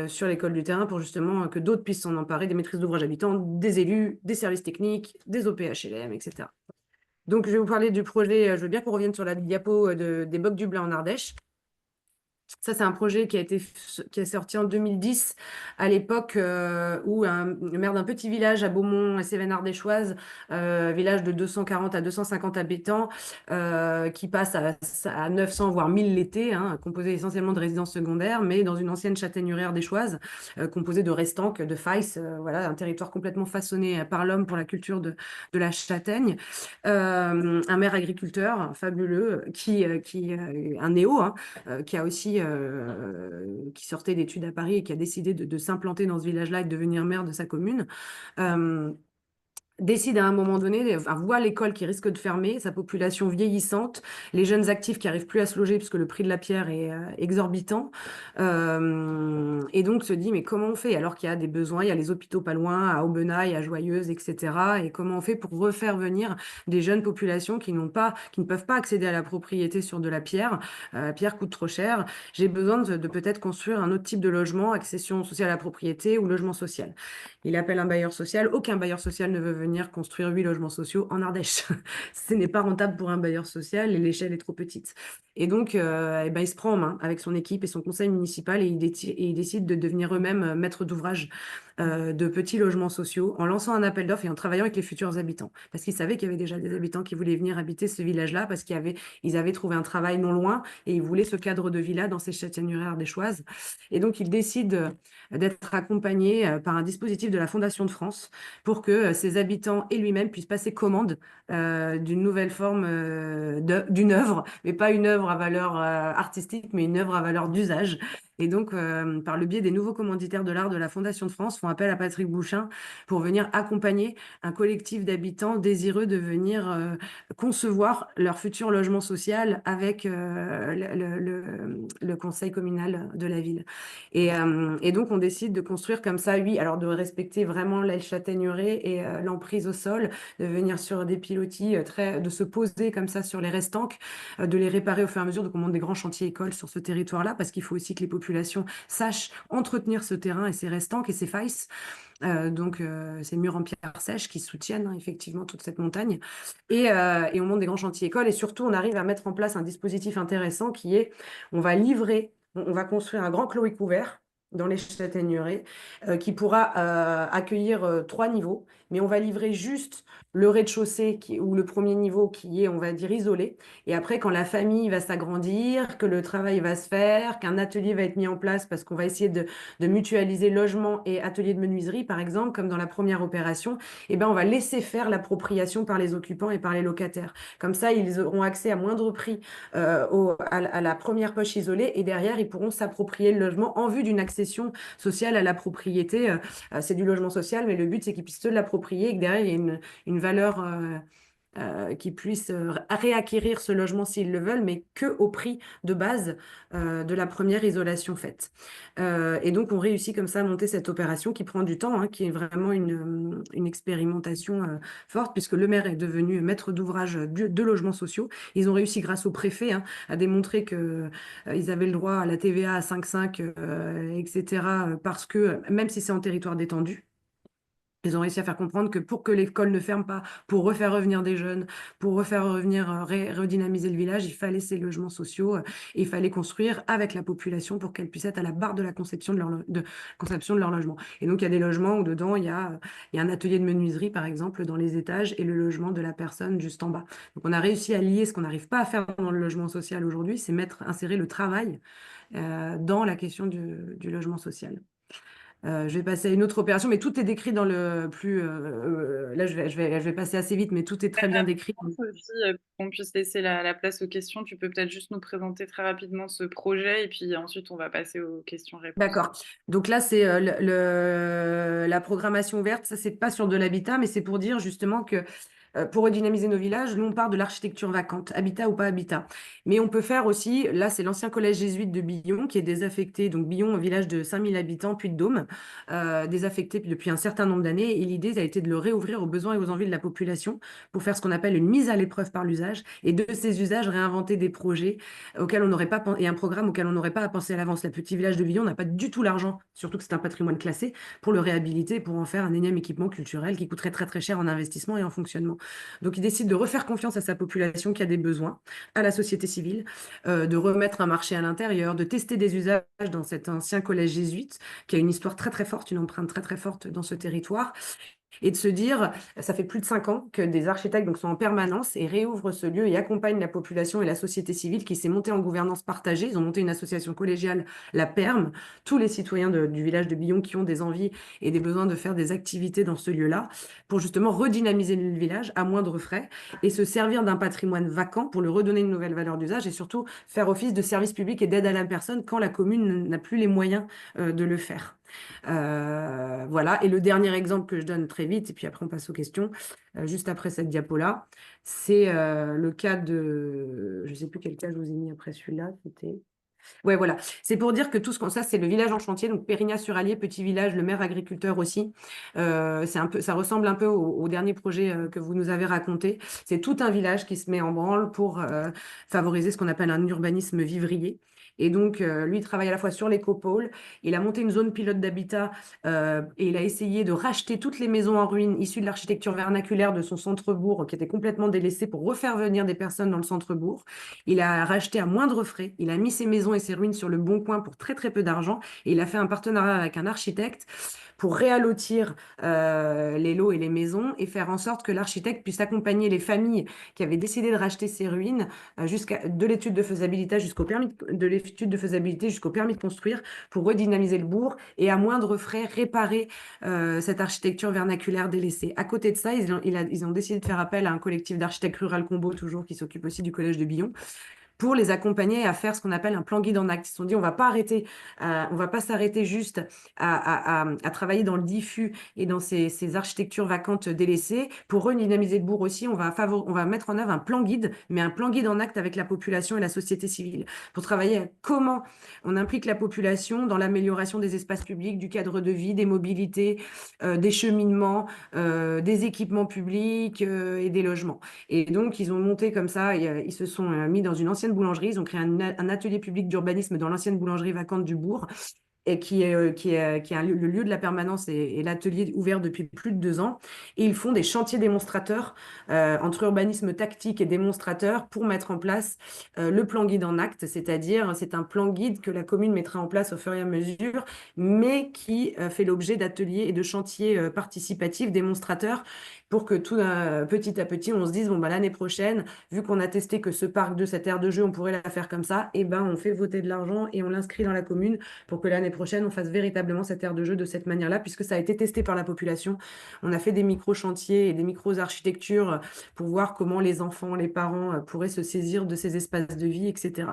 sur l'école du terrain pour justement que d'autres puissent s'en emparer, des maîtrises d'ouvrage habitants, des élus, des services techniques, des OPHLM, etc. Donc, je vais vous parler du projet. Je veux bien qu'on revienne sur la diapo des Bocs du Blas en Ardèche. Ça, c'est un projet qui est sorti en 2010, à l'époque où le maire d'un petit village à Beaumont, à Cévennes ardéchoise, village de 240 à 250 habitants, qui passe à 900 voire 1000 l'été, hein, composé essentiellement de résidences secondaires, mais dans une ancienne châtaigneraie ardéchoise, composée de restanques, de faïs, voilà, un territoire complètement façonné par l'homme pour la culture de la châtaigne. Un maire agriculteur fabuleux, un néo, hein, qui a aussi qui sortait d'études à Paris et qui a décidé de s'implanter dans ce village-là et de devenir maire de sa commune. Décide à un moment donné, voit l'école qui risque de fermer, sa population vieillissante, les jeunes actifs qui n'arrivent plus à se loger puisque le prix de la pierre est exorbitant, et donc se dit mais comment on fait alors qu'il y a des besoins, il y a les hôpitaux pas loin, à Aubenail, à Joyeuse, etc. Et comment on fait pour refaire venir des jeunes populations qui ne peuvent pas accéder à la propriété sur de la pierre, la pierre coûte trop cher, j'ai besoin de peut-être construire un autre type de logement, accession sociale à la propriété ou logement social. Il appelle un bailleur social, aucun bailleur social ne veut venir construire 8 logements sociaux en Ardèche. Ce n'est pas rentable pour un bailleur social et l'échelle est trop petite. Et donc, il se prend en main avec son équipe et son conseil municipal et il décide de devenir eux-mêmes maîtres d'ouvrage de petits logements sociaux en lançant un appel d'offres et en travaillant avec les futurs habitants. Parce qu'ils savaient qu'il y avait déjà des habitants qui voulaient venir habiter ce village-là parce ils avaient trouvé un travail non loin et ils voulaient ce cadre de vie-là dans ces châtaigneraires ardéchoises. Et donc, ils décident d'être accompagnés par un dispositif de la Fondation de France pour que ces habitants et lui-même puissent passer commande d'une nouvelle forme d'une œuvre, mais pas une œuvre à valeur artistique, mais une œuvre à valeur d'usage. Et donc, par le biais des nouveaux commanditaires de l'art de la Fondation de France, font appel à Patrick Bouchain pour venir accompagner un collectif d'habitants désireux de venir concevoir leur futur logement social avec le conseil communal de la ville. Et donc, on décide de construire comme ça, oui, alors de respecter vraiment l'aile châtaigneraie et l'emprise au sol, de venir sur des pilotis, de se poser comme ça sur les restanques, de les réparer au fur et à mesure. Donc, on monte des grands chantiers écoles sur ce territoire-là parce qu'il faut aussi que les populations sachent entretenir ce terrain et ces restanques et ces failles. Donc, ces murs en pierre sèche qui soutiennent effectivement toute cette montagne. Et on monte des grands chantiers écoles et surtout, on arrive à mettre en place un dispositif intéressant qui est, on va construire un grand clos et couvert dans les châtaigneraies qui pourra accueillir 3 niveaux, mais on va livrer juste le rez-de-chaussée ou le premier niveau qui est, on va dire, isolé. Et après, quand la famille va s'agrandir, que le travail va se faire, qu'un atelier va être mis en place parce qu'on va essayer de mutualiser logement et atelier de menuiserie, par exemple, comme dans la première opération, eh ben, on va laisser faire l'appropriation par les occupants et par les locataires. Comme ça, ils auront accès à moindre prix à la première poche isolée et derrière, ils pourront s'approprier le logement en vue d'une accession sociale à la propriété. C'est du logement social, mais le but, c'est qu'ils puissent se l'approprier et que derrière, il y ait une valeur qui puissent réacquérir ce logement s'ils le veulent, mais que au prix de base de la première isolation faite. Et donc, on réussit comme ça à monter cette opération qui prend du temps, qui est vraiment une expérimentation forte, puisque le maire est devenu maître d'ouvrage de logements sociaux. Ils ont réussi, grâce au préfet, à démontrer qu'ils avaient le droit à la TVA à 5,5, etc., parce que, même si c'est en territoire détendu, ils ont réussi à faire comprendre que pour que l'école ne ferme pas, pour refaire revenir des jeunes, pour refaire revenir, redynamiser le village, il fallait ces logements sociaux et il fallait construire avec la population pour qu'elle puisse être à la barre de la conception de leur logement. Et donc, il y a des logements où dedans, il y a un atelier de menuiserie, par exemple, dans les étages et le logement de la personne juste en bas. Donc, on a réussi à lier ce qu'on n'arrive pas à faire dans le logement social aujourd'hui, c'est insérer le travail dans la question du logement social. Je vais passer à une autre opération, mais tout est décrit dans le plus. Là, je vais passer assez vite, mais tout est très bien décrit. Sophie, pour qu'on puisse laisser la place aux questions, tu peux peut-être juste nous présenter très rapidement ce projet et puis ensuite on va passer aux questions-réponses. D'accord. Donc là, c'est la programmation ouverte. Ça, c'est pas sur de l'habitat, mais c'est pour dire justement que pour redynamiser nos villages, nous, on part de l'architecture vacante, habitat ou pas habitat. Mais on peut faire aussi, là, c'est l'ancien collège jésuite de Billon qui est désaffecté. Donc, Billon, un village de 5000 habitants, Puy-de-Dôme, désaffecté depuis un certain nombre d'années. Et l'idée, ça a été de le réouvrir aux besoins et aux envies de la population pour faire ce qu'on appelle une mise à l'épreuve par l'usage. Et de ces usages, réinventer des projets auxquels on n'aurait pas pensé, et un programme auquel on n'aurait pas à penser à l'avance. Le petit village de Billon n'a pas du tout l'argent, surtout que c'est un patrimoine classé, pour le réhabiliter, pour en faire un énième équipement culturel qui coûterait très, très cher en investissement et en fonctionnement. Donc, il décide de refaire confiance à sa population qui a des besoins, à la société civile, de remettre un marché à l'intérieur, de tester des usages dans cet ancien collège jésuite qui a une histoire très, très forte, une empreinte très, très forte dans ce territoire. Et de se dire, ça fait plus de 5 ans que des architectes sont en permanence et réouvrent ce lieu et accompagnent la population et la société civile qui s'est montée en gouvernance partagée. Ils ont monté une association collégiale, la PERM, tous les citoyens du village de Billon qui ont des envies et des besoins de faire des activités dans ce lieu-là pour justement redynamiser le village à moindre frais et se servir d'un patrimoine vacant pour lui redonner une nouvelle valeur d'usage et surtout faire office de service public et d'aide à la personne quand la commune n'a plus les moyens de le faire. Voilà, et le dernier exemple que je donne très vite, et puis après on passe aux questions, juste après cette diapo-là, c'est le cas de... Je ne sais plus quel cas je vous ai mis après celui-là, c'était... Ouais, voilà. C'est pour dire que tout ça, c'est le village en chantier, donc Pérignat-sur-Allier, petit village, le maire agriculteur aussi. Ça ressemble un peu au dernier projet que vous nous avez raconté. C'est tout un village qui se met en branle pour favoriser ce qu'on appelle un urbanisme vivrier. Et donc, lui, il travaille à la fois sur l'écopôle. Il a monté une zone pilote d'habitat et il a essayé de racheter toutes les maisons en ruine issues de l'architecture vernaculaire de son centre-bourg qui était complètement délaissé pour refaire venir des personnes dans le centre-bourg. Il a racheté à moindre frais. Il a mis ses maisons et ses ruines sur le bon coin pour très, très peu d'argent. Et il a fait un partenariat avec un architecte pour réallotir les lots et les maisons et faire en sorte que l'architecte puisse accompagner les familles qui avaient décidé de racheter ces ruines de l'étude de faisabilité jusqu'au permis de construire pour redynamiser le bourg et à moindre frais réparer cette architecture vernaculaire délaissée. À côté de ça, ils ont décidé de faire appel à un collectif d'architectes rural Combo, toujours, qui s'occupe aussi du collège de Billon, pour les accompagner à faire ce qu'on appelle un plan guide en acte. Ils se sont dit, on va pas s'arrêter juste à travailler dans le diffus et dans ces architectures vacantes délaissées. Pour redynamiser le bourg aussi, on va mettre en œuvre un plan guide, mais un plan guide en acte avec la population et la société civile, pour travailler à comment on implique la population dans l'amélioration des espaces publics, du cadre de vie, des mobilités, des cheminements, des équipements publics et des logements. Et donc, ils ont monté comme ça, ils se sont mis dans une ancienne boulangerie, ils ont créé un atelier public d'urbanisme dans l'ancienne boulangerie vacante du bourg, et qui est le lieu de la permanence et l'atelier ouvert depuis plus de 2 ans. Et ils font des chantiers démonstrateurs entre urbanisme tactique et démonstrateur pour mettre en place le plan guide en acte, c'est-à-dire c'est un plan guide que la commune mettra en place au fur et à mesure, mais qui fait l'objet d'ateliers et de chantiers participatifs démonstrateurs pour que petit à petit, on se dise, bon, bah, l'année prochaine, vu qu'on a testé que ce parc de cette aire de jeu, on pourrait la faire comme ça, et ben, on fait voter de l'argent et on l'inscrit dans la commune pour que l'année prochaine, on fasse véritablement cette aire de jeu de cette manière-là, puisque ça a été testé par la population. On a fait des micro-chantiers et des micro-architectures pour voir comment les enfants, les parents pourraient se saisir de ces espaces de vie, etc.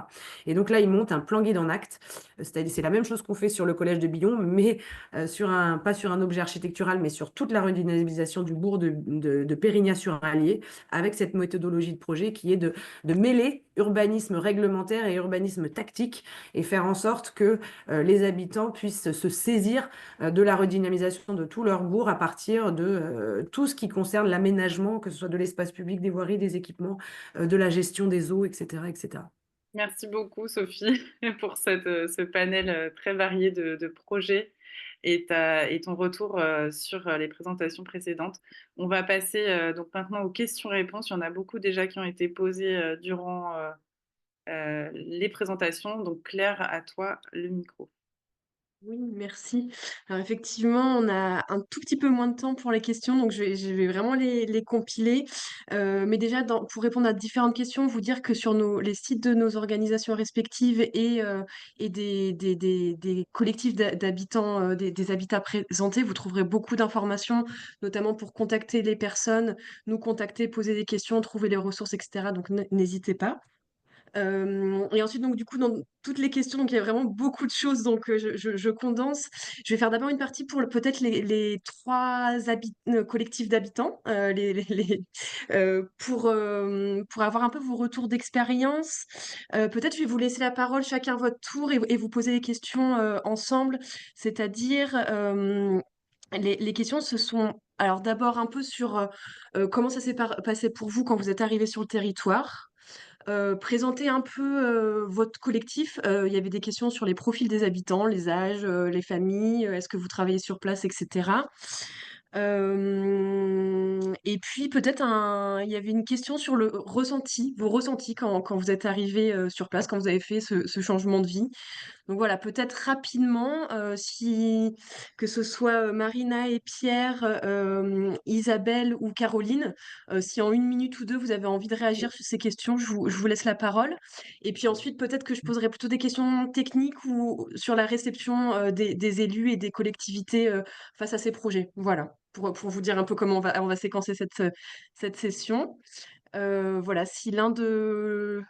Et donc là, ils montent un plan guide en acte. C'est-à-dire, c'est la même chose qu'on fait sur le collège de Billon, mais pas sur un objet architectural, mais sur toute la redynamisation du bourg de Pérignat-sur-Allier, avec cette méthodologie de projet qui est de mêler urbanisme réglementaire et urbanisme tactique et faire en sorte que les habitants puissent se saisir de la redynamisation de tout leur bourg à partir de tout ce qui concerne l'aménagement, que ce soit de l'espace public, des voiries, des équipements, de la gestion des eaux, etc., etc. Merci beaucoup, Sophie, pour ce panel très varié de projets et ton retour sur les présentations précédentes. On va passer donc maintenant aux questions-réponses. Il y en a beaucoup déjà qui ont été posées durant les présentations. Donc, Claire, à toi le micro. Oui, merci. Alors effectivement, on a un tout petit peu moins de temps pour les questions, donc je vais vraiment les compiler. Mais déjà, pour répondre à différentes questions, vous dire que sur les sites de nos organisations respectives et des collectifs d'habitants, des habitats présentés, vous trouverez beaucoup d'informations, notamment pour contacter les personnes, nous contacter, poser des questions, trouver les ressources, etc. Donc n'hésitez pas. Et ensuite, donc, du coup, dans toutes les questions, donc il y a vraiment beaucoup de choses, donc je condense. Je vais faire d'abord une partie pour peut-être les 3 collectifs d'habitants, pour avoir un peu vos retours d'expérience. Peut-être je vais vous laisser la parole chacun à votre tour et vous poser les questions ensemble, c'est-à-dire les questions, ce sont alors d'abord un peu sur comment ça s'est passé pour vous quand vous êtes arrivé sur le territoire. Présenter un peu votre collectif. Il y avait des questions sur les profils des habitants, les âges, les familles, est-ce que vous travaillez sur place, etc. Et puis peut-être il y avait une question sur le ressenti, vos ressentis quand vous êtes arrivé sur place, quand vous avez fait ce changement de vie. Donc voilà, peut-être rapidement, que ce soit Marina et Pierre, Isabelle ou Caroline, si en 1 minute ou 2 vous avez envie de réagir sur ces questions, je vous laisse la parole. Et puis ensuite, peut-être que je poserai plutôt des questions techniques ou sur la réception des élus et des collectivités face à ces projets. Voilà, pour vous dire un peu comment on va séquencer cette session. Voilà, si l'un de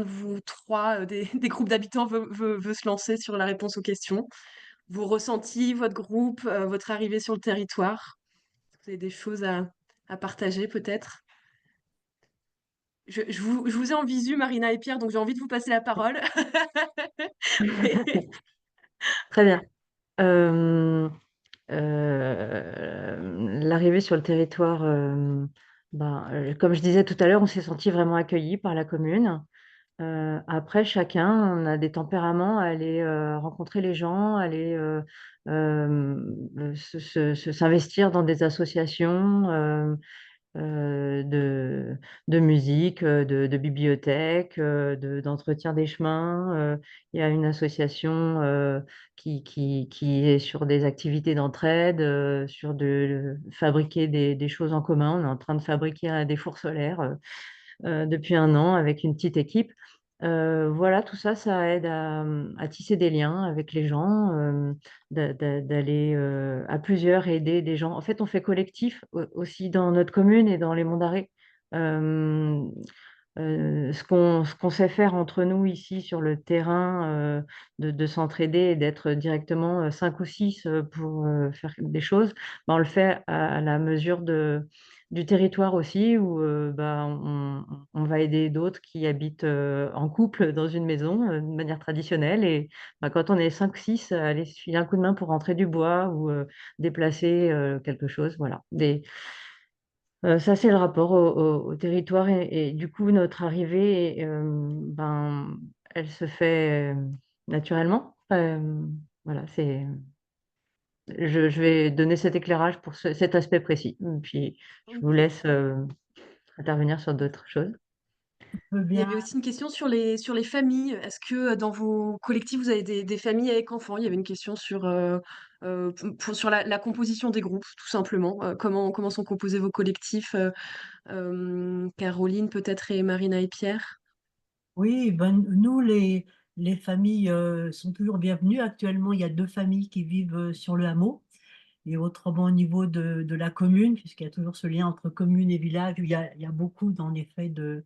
vous 3 des groupes d'habitants veut se lancer sur la réponse aux questions. Vos ressentis, votre groupe, votre arrivée sur le territoire. Vous avez des choses à partager peut-être? Je vous ai en visu, Marina et Pierre, donc j'ai envie de vous passer la parole. Très bien. L'arrivée sur le territoire, comme je disais tout à l'heure, on s'est senti vraiment accueillis par la commune. Après, chacun, on a des tempéraments à aller rencontrer les gens, aller s'investir dans des associations. de musique, de bibliothèque, d'entretien des chemins. Il y a une association qui est sur des activités d'entraide, sur de fabriquer des choses en commun. On est en train de fabriquer des fours solaires depuis un an avec une petite équipe. Voilà, tout ça, ça aide à tisser des liens avec les gens, d'aller à plusieurs aider des gens. En fait, on fait collectif aussi dans notre commune et dans les Monts d'Arrée. Euh, ce qu'on sait faire entre nous ici sur le terrain, de s'entraider et d'être directement 5 ou 6 pour faire des choses, ben, on le fait à la mesure du territoire aussi, où on va aider d'autres qui habitent en couple dans une maison de manière traditionnelle. Et ben, quand on est 5 ou 6, aller se filer un coup de main pour rentrer du bois ou déplacer quelque chose. Voilà. Ça, c'est le rapport au territoire. Et du coup, notre arrivée, elle se fait naturellement. Voilà, je vais donner cet éclairage pour cet aspect précis. Puis, je vous laisse intervenir sur d'autres choses. Peut Il y bien. avait aussi une question sur les familles. Est-ce que dans vos collectifs, vous avez des familles avec enfants? Il y avait une question sur la composition des groupes, tout simplement. Comment sont composés vos collectifs? Caroline, peut-être, et Marina et Pierre? Oui, ben, nous, les familles sont toujours bienvenues. Actuellement, il y a 2 familles qui vivent sur le hameau. Et autrement, au niveau de la commune, puisqu'il y a toujours ce lien entre commune et village, où il y a beaucoup, en effet, de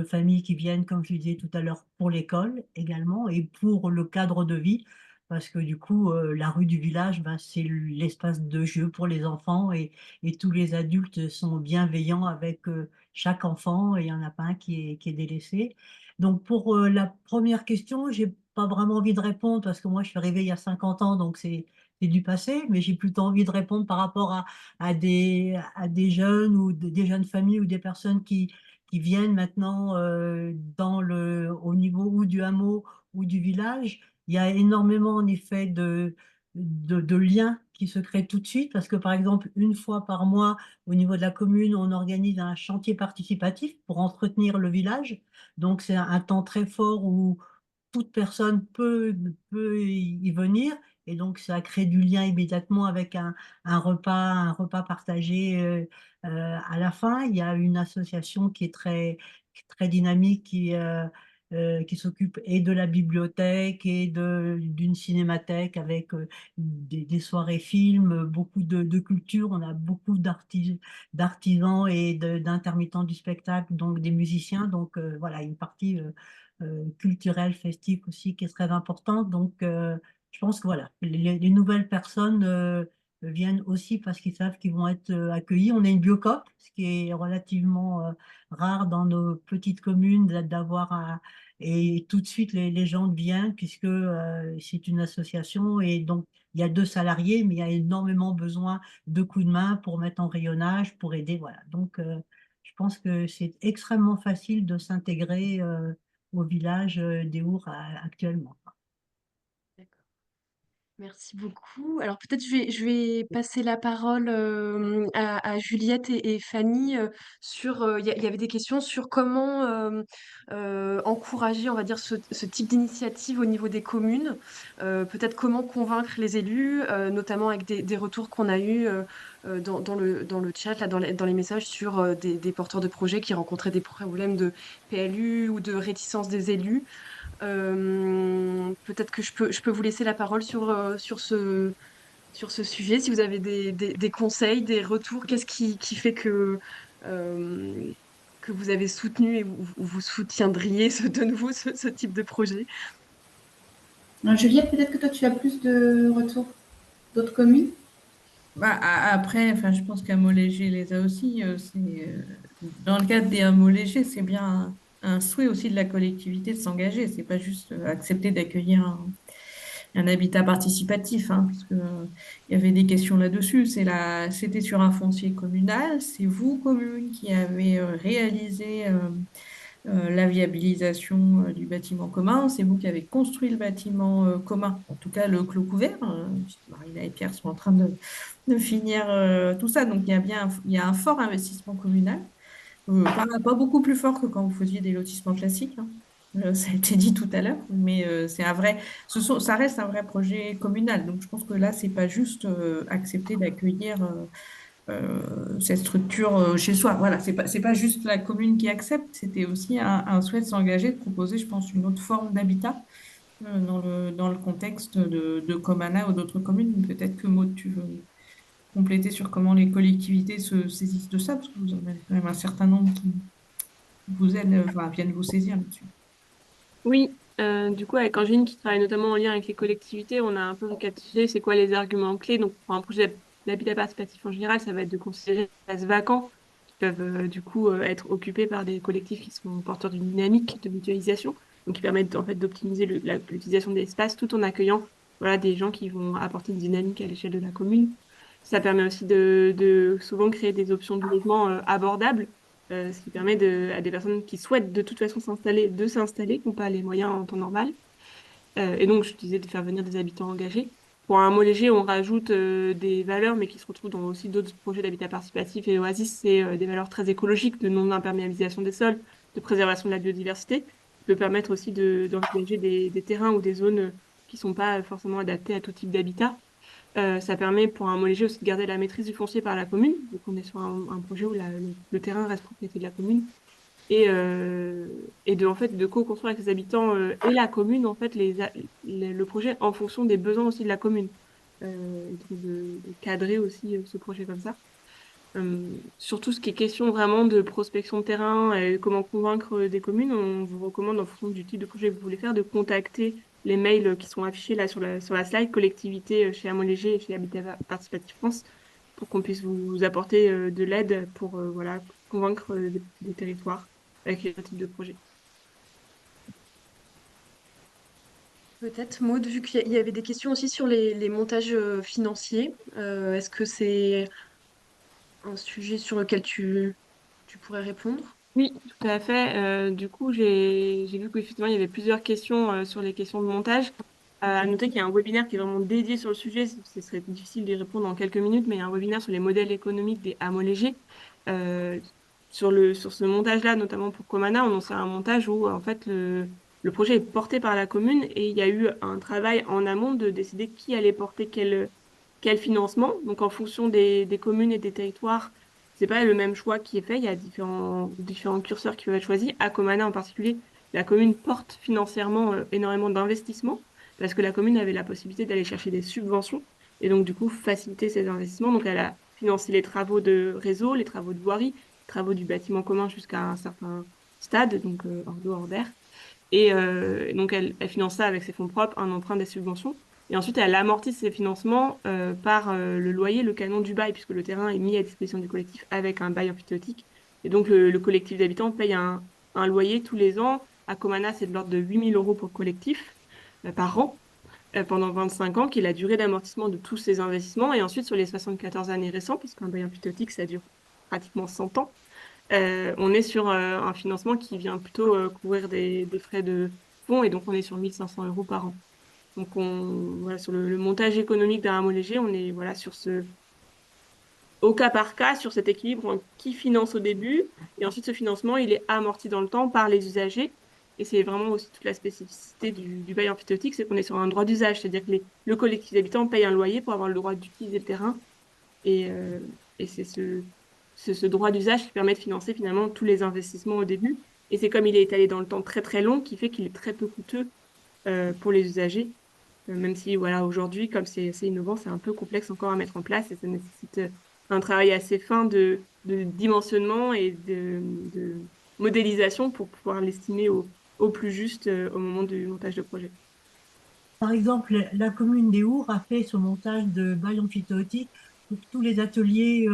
familles qui viennent, comme je disais tout à l'heure, pour l'école également et pour le cadre de vie. Parce que du coup, la rue du village, ben, c'est l'espace de jeu pour les enfants et tous les adultes sont bienveillants avec chaque enfant et il n'y en a pas un qui est délaissé. Donc, pour la première question, j'ai pas vraiment envie de répondre parce que moi, je suis arrivée il y a 50 ans, donc c'est du passé, mais j'ai plutôt envie de répondre par rapport à des jeunes ou des jeunes familles ou des personnes qui viennent maintenant au niveau ou du hameau ou du village. Il y a énormément en effet de liens qui se créent tout de suite parce que par exemple, une fois par mois, au niveau de la commune, on organise un chantier participatif pour entretenir le village. Donc c'est un temps très fort où toute personne peut y venir. Et donc, ça crée du lien immédiatement avec un repas partagé à la fin. Il y a une association qui est très dynamique, qui s'occupe et de la bibliothèque et d'une cinémathèque avec des soirées films, beaucoup de culture. On a beaucoup d'artisans et d'intermittents du spectacle, donc des musiciens. Donc, voilà, une partie culturelle, festive aussi, qui est très importante. Donc, je pense que voilà, les nouvelles personnes viennent aussi parce qu'ils savent qu'ils vont être accueillis. On a une biocoop, ce qui est relativement rare dans nos petites communes d'avoir et tout de suite les gens viennent puisque c'est une association et donc il y a 2 salariés, mais il y a énormément besoin de coups de main pour mettre en rayonnage, pour aider. Voilà. Donc, je pense que c'est extrêmement facile de s'intégrer au village des Our actuellement. Merci beaucoup. Alors peut-être je vais passer la parole à Juliette et Fanny il y avait des questions sur comment encourager, on va dire, ce type d'initiative au niveau des communes. Peut-être comment convaincre les élus, notamment avec des retours qu'on a eus dans le chat, là, dans les messages sur des porteurs de projets qui rencontraient des problèmes de PLU ou de réticence des élus. Peut-être que je peux vous laisser la parole sur ce sujet, si vous avez des conseils, des retours. Qu'est-ce qui fait euh, que vous avez soutenu et vous soutiendriez de nouveau ce type de projet? Juliette, peut-être que toi, tu as plus de retours d'autres communes? Bah, après, enfin, je pense qu'un mot léger les a aussi. Dans le cadre des mots légers, c'est bien un souhait aussi de la collectivité de s'engager. C'est pas juste accepter d'accueillir un habitat participatif, hein, parce que, il y avait des questions là-dessus. C'était sur un foncier communal. C'est vous, commune, qui avez réalisé la viabilisation du bâtiment commun. C'est vous qui avez construit le bâtiment commun, en tout cas le clos couvert. Marina et Pierre sont en train de finir tout ça. Donc, il y a un fort investissement communal. Pas beaucoup plus fort que quand vous faisiez des lotissements classiques, hein. Ça a été dit tout à l'heure, mais c'est un vrai, ça reste un vrai projet communal. Donc, je pense que là, c'est pas juste accepter d'accueillir cette structure chez soi. Voilà, c'est pas juste la commune qui accepte, c'était aussi un souhait de s'engager, de proposer, je pense, une autre forme d'habitat dans le contexte de Comana ou d'autres communes. Peut-être que Maud, tu veux compléter sur comment les collectivités se saisissent de ça, parce que vous en avez quand même un certain nombre qui vous aident, enfin, viennent vous saisir là-dessus. Oui, du coup, avec Angéline qui travaille notamment en lien avec les collectivités, on a un peu récapitulé c'est quoi les arguments clés. Donc, pour un projet d'habitat participatif en général, ça va être de considérer les espaces vacants qui peuvent du coup être occupés par des collectifs qui sont porteurs d'une dynamique de mutualisation, donc qui permettent en fait d'optimiser l'utilisation des espaces tout en accueillant voilà, des gens qui vont apporter une dynamique à l'échelle de la commune. Ça permet aussi de souvent créer des options de logement abordables ce qui permet à des personnes qui souhaitent de toute façon s'installer, de s'installer, qui n'ont pas les moyens en temps normal. Et donc, je disais de faire venir des habitants engagés. Pour un mot léger, on rajoute des valeurs, mais qui se retrouvent dans aussi d'autres projets d'habitat participatif et Oasis, c'est des valeurs très écologiques de non-imperméabilisation des sols, de préservation de la biodiversité, qui peut permettre aussi d'envisager des terrains ou des zones qui ne sont pas forcément adaptés à tout type d'habitat. Ça permet pour un mot léger aussi de garder la maîtrise du foncier par la commune. Donc on est sur un projet où le terrain reste propriété de la commune. Et en fait, de co-construire avec les habitants et la commune, en fait, le projet en fonction des besoins aussi de la commune. Et donc de cadrer aussi ce projet comme ça. Surtout ce qui est question vraiment de prospection de terrain et comment convaincre des communes, on vous recommande en fonction du type de projet que vous voulez faire de contacter les mails qui sont affichés là sur la slide, collectivité chez Amont Léger et chez Habitat Participatif France, pour qu'on puisse vous apporter de l'aide pour voilà, convaincre des territoires avec les types de projets. Peut-être, Maud, vu qu'il y avait des questions aussi sur les montages financiers, est-ce que c'est un sujet sur lequel tu pourrais répondre? Oui, tout à fait. Du coup, j'ai vu qu'effectivement, il y avait plusieurs questions sur les questions de montage. À noter qu'il y a un webinaire qui est vraiment dédié sur le sujet. Ce serait difficile d'y répondre en quelques minutes, mais il y a un webinaire sur les modèles économiques des hameaux légers. Euh, sur ce montage-là, notamment pour Comana, on en sait un montage où en fait le projet est porté par la commune et il y a eu un travail en amont de décider qui allait porter quel financement. Donc en fonction des communes et des territoires, c'est pas le même choix qui est fait. Il y a différents curseurs qui peuvent être choisis. À Comana en particulier, la commune porte financièrement énormément d'investissements parce que la commune avait la possibilité d'aller chercher des subventions et donc du coup faciliter ces investissements. Donc elle a financé les travaux de réseau, les travaux de voirie, les travaux du bâtiment commun jusqu'à un certain stade, donc hors d'eau, hors d'air. Et donc, elle finance ça avec ses fonds propres, un emprunt, des subventions. Et ensuite, elle amortit ses financements par le loyer, le canon du bail, puisque le terrain est mis à disposition du collectif avec un bail emphytéotique. Et donc, le collectif d'habitants paye un loyer tous les ans. À Comana, c'est de l'ordre de 8 000 € pour le collectif par an pendant 25 ans, qui est la durée d'amortissement de tous ces investissements. Et ensuite, sur les 74 années récentes, parce qu'un bail emphytéotique, ça dure pratiquement 100 ans, on est sur un financement qui vient plutôt couvrir des frais de fonds et donc on est sur 1 500 € par an. Donc voilà, sur le montage économique d'un hameau léger, on est voilà, sur au cas par cas, sur cet équilibre qui finance au début et ensuite ce financement, il est amorti dans le temps par les usagers. Et c'est vraiment aussi toute la spécificité du bail emphytéotique, c'est qu'on est sur un droit d'usage, c'est-à-dire que le collectif d'habitants paye un loyer pour avoir le droit d'utiliser le terrain. Et c'est ce droit d'usage qui permet de financer finalement tous les investissements au début. Et c'est comme il est étalé dans le temps très très long qui fait qu'il est très peu coûteux pour les usagers. Même si voilà, aujourd'hui, comme c'est assez innovant, c'est un peu complexe encore à mettre en place et ça nécessite un travail assez fin de dimensionnement et de modélisation pour pouvoir l'estimer au plus juste au moment du montage de projet. Par exemple, la commune des Our a fait son montage de bail emphytéotique pour tous les ateliers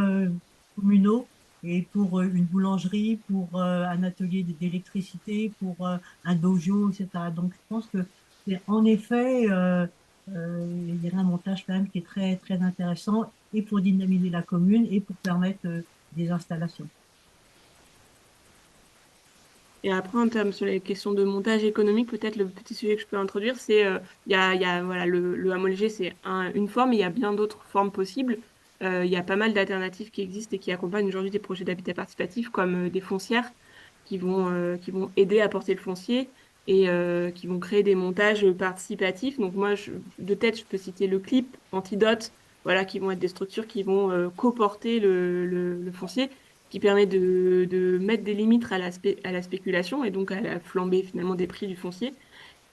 communaux et pour une boulangerie, pour un atelier d'électricité, pour un dojo, etc. Donc, je pense que c'est en effet, il y a un montage quand même qui est très, très intéressant et pour dynamiser la commune et pour permettre des installations. Et après, en termes sur les questions de montage économique, peut-être le petit sujet que je peux introduire, c'est voilà, le hameau léger, c'est une forme, mais il y a bien d'autres formes possibles. Il y a pas mal d'alternatives qui existent et qui accompagnent aujourd'hui des projets d'habitat participatif, comme des foncières qui vont aider à porter le foncier et qui vont créer des montages participatifs. Donc moi, de tête, je peux citer le CLIP, Antidote, voilà, qui vont être des structures qui vont coporter le foncier, qui permet de mettre des limites à la spéculation et donc à la flambée finalement des prix du foncier,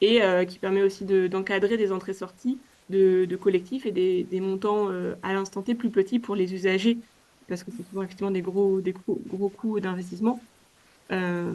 et qui permet aussi d'encadrer des entrées-sorties de collectifs et des montants à l'instant T plus petits pour les usagers, parce que c'est souvent effectivement gros coûts d'investissement. Euh,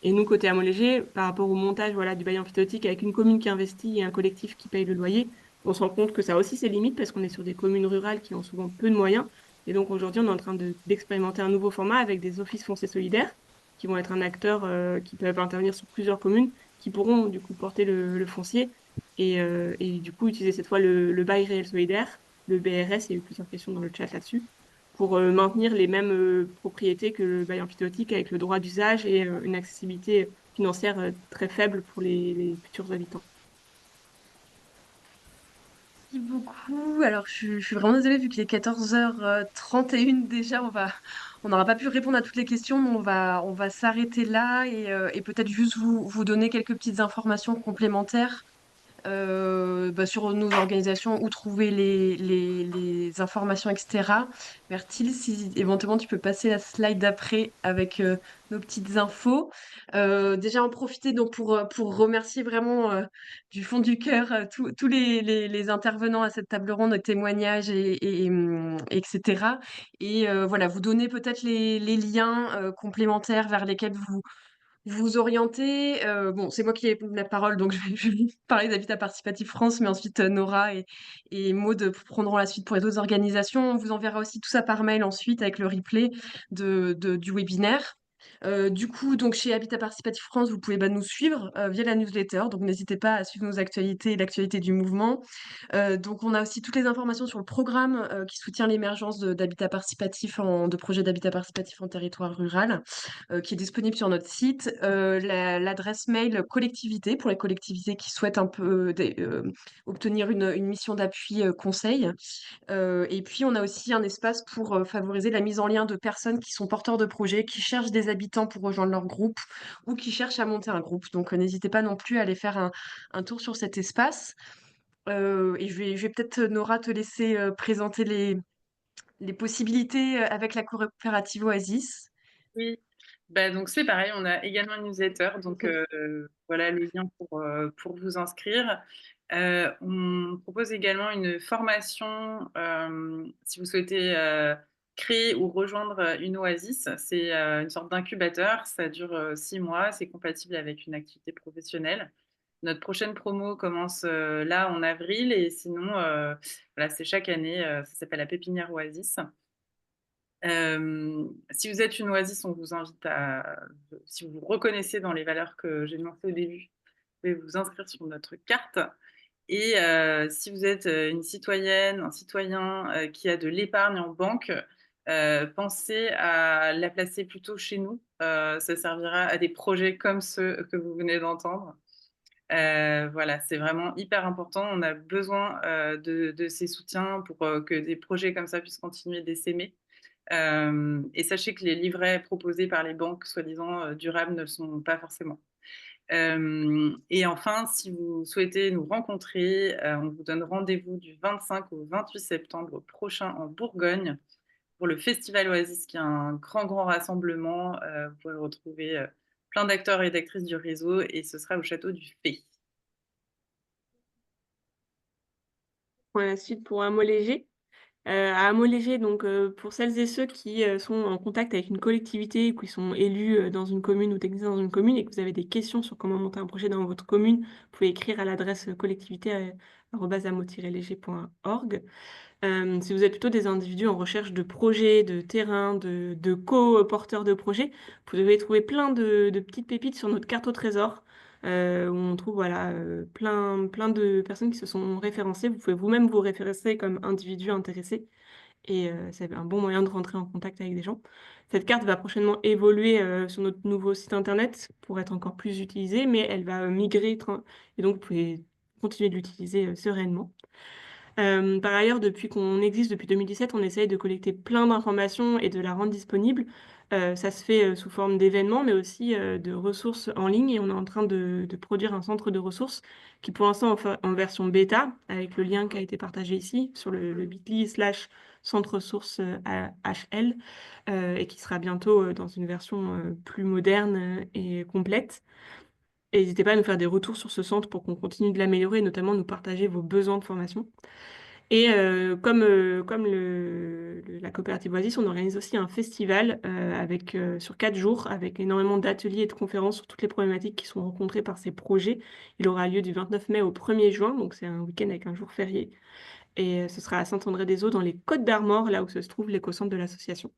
et nous, côté Amont Léger, par rapport au montage voilà, du bail emphytéotique avec une commune qui investit et un collectif qui paye le loyer, on se rend compte que ça a aussi ses limites parce qu'on est sur des communes rurales qui ont souvent peu de moyens. Et donc aujourd'hui, on est en train d'expérimenter un nouveau format avec des offices fonciers solidaires qui vont être un acteur qui peuvent intervenir sur plusieurs communes, qui pourront du coup porter le foncier et du coup utiliser cette fois le bail réel solidaire, le BRS. Il y a eu plusieurs questions dans le chat là-dessus pour maintenir les mêmes propriétés que le bail emphytéotique avec le droit d'usage et une accessibilité financière très faible pour les futurs habitants. Merci beaucoup. Alors, je suis vraiment désolée, vu qu'il est 14h31 déjà, on n'aura pas pu répondre à toutes les questions, mais on va s'arrêter là et peut-être juste vous donner quelques petites informations complémentaires sur nos organisations, où trouver les informations, etc. Bertil, si éventuellement tu peux passer la slide d'après avec nos petites infos. Déjà en profiter donc pour remercier vraiment du fond du cœur tous les intervenants à cette table ronde, témoignages etc. Et voilà, vous donner peut-être les liens complémentaires vers lesquels vous orientez. Bon, c'est moi qui ai la parole, donc je vais parler d'Habitat Participatif France, mais ensuite Nora et Maud prendront la suite pour les autres organisations. On vous enverra aussi tout ça par mail ensuite avec le replay du webinaire. Du coup, donc chez Habitat Participatif France, vous pouvez nous suivre via la newsletter, donc n'hésitez pas à suivre nos actualités et l'actualité du mouvement. Donc on a aussi toutes les informations sur le programme qui soutient l'émergence d'habitat participatif, de projets d'habitat participatif en territoire rural, qui est disponible sur notre site. L'adresse mail collectivité pour les collectivités qui souhaitent un peu obtenir une mission d'appui conseil. Et puis on a aussi un espace pour favoriser la mise en lien de personnes qui sont porteurs de projets, qui cherchent des habitants pour rejoindre leur groupe ou qui cherchent à monter un groupe. Donc n'hésitez pas non plus à aller faire un tour sur cet espace. Et je vais peut-être, Nora, te laisser présenter les possibilités avec la coopérative Oasis. Oui, donc c'est pareil, on a également une newsletter, donc voilà le lien pour vous inscrire. On propose également une formation si vous souhaitez créer ou rejoindre une Oasis. C'est une sorte d'incubateur, ça dure 6 mois, c'est compatible avec une activité professionnelle. Notre prochaine promo commence là en avril et sinon, voilà, c'est chaque année, ça s'appelle la Pépinière Oasis. Si vous êtes une Oasis, on vous invite si vous vous reconnaissez dans les valeurs que j'ai énoncées au début, vous pouvez vous inscrire sur notre carte. Et si vous êtes une citoyenne, un citoyen qui a de l'épargne en banque, pensez à la placer plutôt chez nous. Ça servira à des projets comme ceux que vous venez d'entendre. Voilà, c'est vraiment hyper important. On a besoin de ces soutiens pour que des projets comme ça puissent continuer d'essaimer. Et sachez que les livrets proposés par les banques soi-disant durables ne le sont pas forcément. Et enfin, si vous souhaitez nous rencontrer, on vous donne rendez-vous du 25 au 28 septembre prochain en Bourgogne pour le Festival Oasis, qui est un grand rassemblement. Vous pourrez retrouver plein d'acteurs et d'actrices du réseau et ce sera au château du Fay. Pour la suite, pour Hameau Léger. À Hameau Léger, donc pour celles et ceux qui sont en contact avec une collectivité ou qui sont élus dans une commune ou techniciens dans une commune et que vous avez des questions sur comment monter un projet dans votre commune, vous pouvez écrire à l'adresse collectivité@amo-léger.org. Si vous êtes plutôt des individus en recherche de projets, de terrain, de co-porteurs de projets, vous devez trouver plein de petites pépites sur notre carte au trésor, où on trouve voilà, plein de personnes qui se sont référencées. Vous pouvez vous-même vous référencer comme individu intéressé. et c'est un bon moyen de rentrer en contact avec des gens. Cette carte va prochainement évoluer sur notre nouveau site internet pour être encore plus utilisée, mais elle va migrer et donc vous pouvez continuer de l'utiliser sereinement. Par ailleurs, depuis qu'on existe depuis 2017, on essaye de collecter plein d'informations et de la rendre disponible. Ça se fait sous forme d'événements, mais aussi de ressources en ligne. Et on est en train de produire un centre de ressources qui, pour l'instant, en version bêta, avec le lien qui a été partagé ici sur le bit.ly/centre ressources HL, et qui sera bientôt dans une version plus moderne et complète. Et n'hésitez pas à nous faire des retours sur ce centre pour qu'on continue de l'améliorer et notamment nous partager vos besoins de formation. Et comme la coopérative Oasis, on organise aussi un festival sur 4 jours avec énormément d'ateliers et de conférences sur toutes les problématiques qui sont rencontrées par ces projets. Il aura lieu du 29 mai au 1er juin, donc c'est un week-end avec un jour férié. Et ce sera à Saint-André-des-Eaux dans les Côtes d'Armor, là où se trouve l'éco-centre de l'association.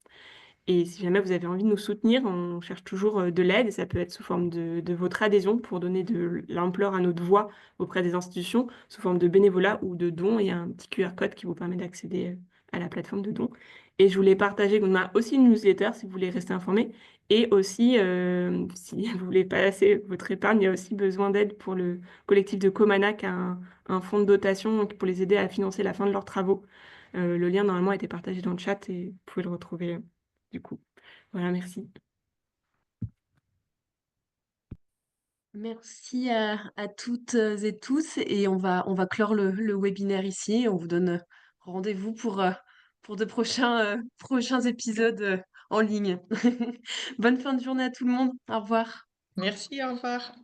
Et si jamais vous avez envie de nous soutenir, on cherche toujours de l'aide et ça peut être sous forme de votre adhésion pour donner de l'ampleur à notre voix auprès des institutions, sous forme de bénévolat ou de dons. Il y a un petit QR code qui vous permet d'accéder à la plateforme de dons. Et je voulais partager qu'on a aussi une newsletter si vous voulez rester informé. Et aussi, si vous voulez passer votre épargne, il y a aussi besoin d'aide pour le collectif de Comana qui a un fonds de dotation pour les aider à financer la fin de leurs travaux. Le lien, normalement, a été partagé dans le chat et vous pouvez le retrouver du coup. Voilà, merci. Merci à toutes et tous et on va clore le webinaire ici. On vous donne rendez-vous pour de prochains épisodes en ligne. Bonne fin de journée à tout le monde. Au revoir. Merci, au revoir.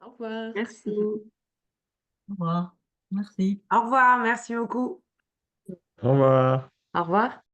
Au revoir. Merci. Au revoir. Merci. Au revoir, merci beaucoup. Au revoir. Au revoir.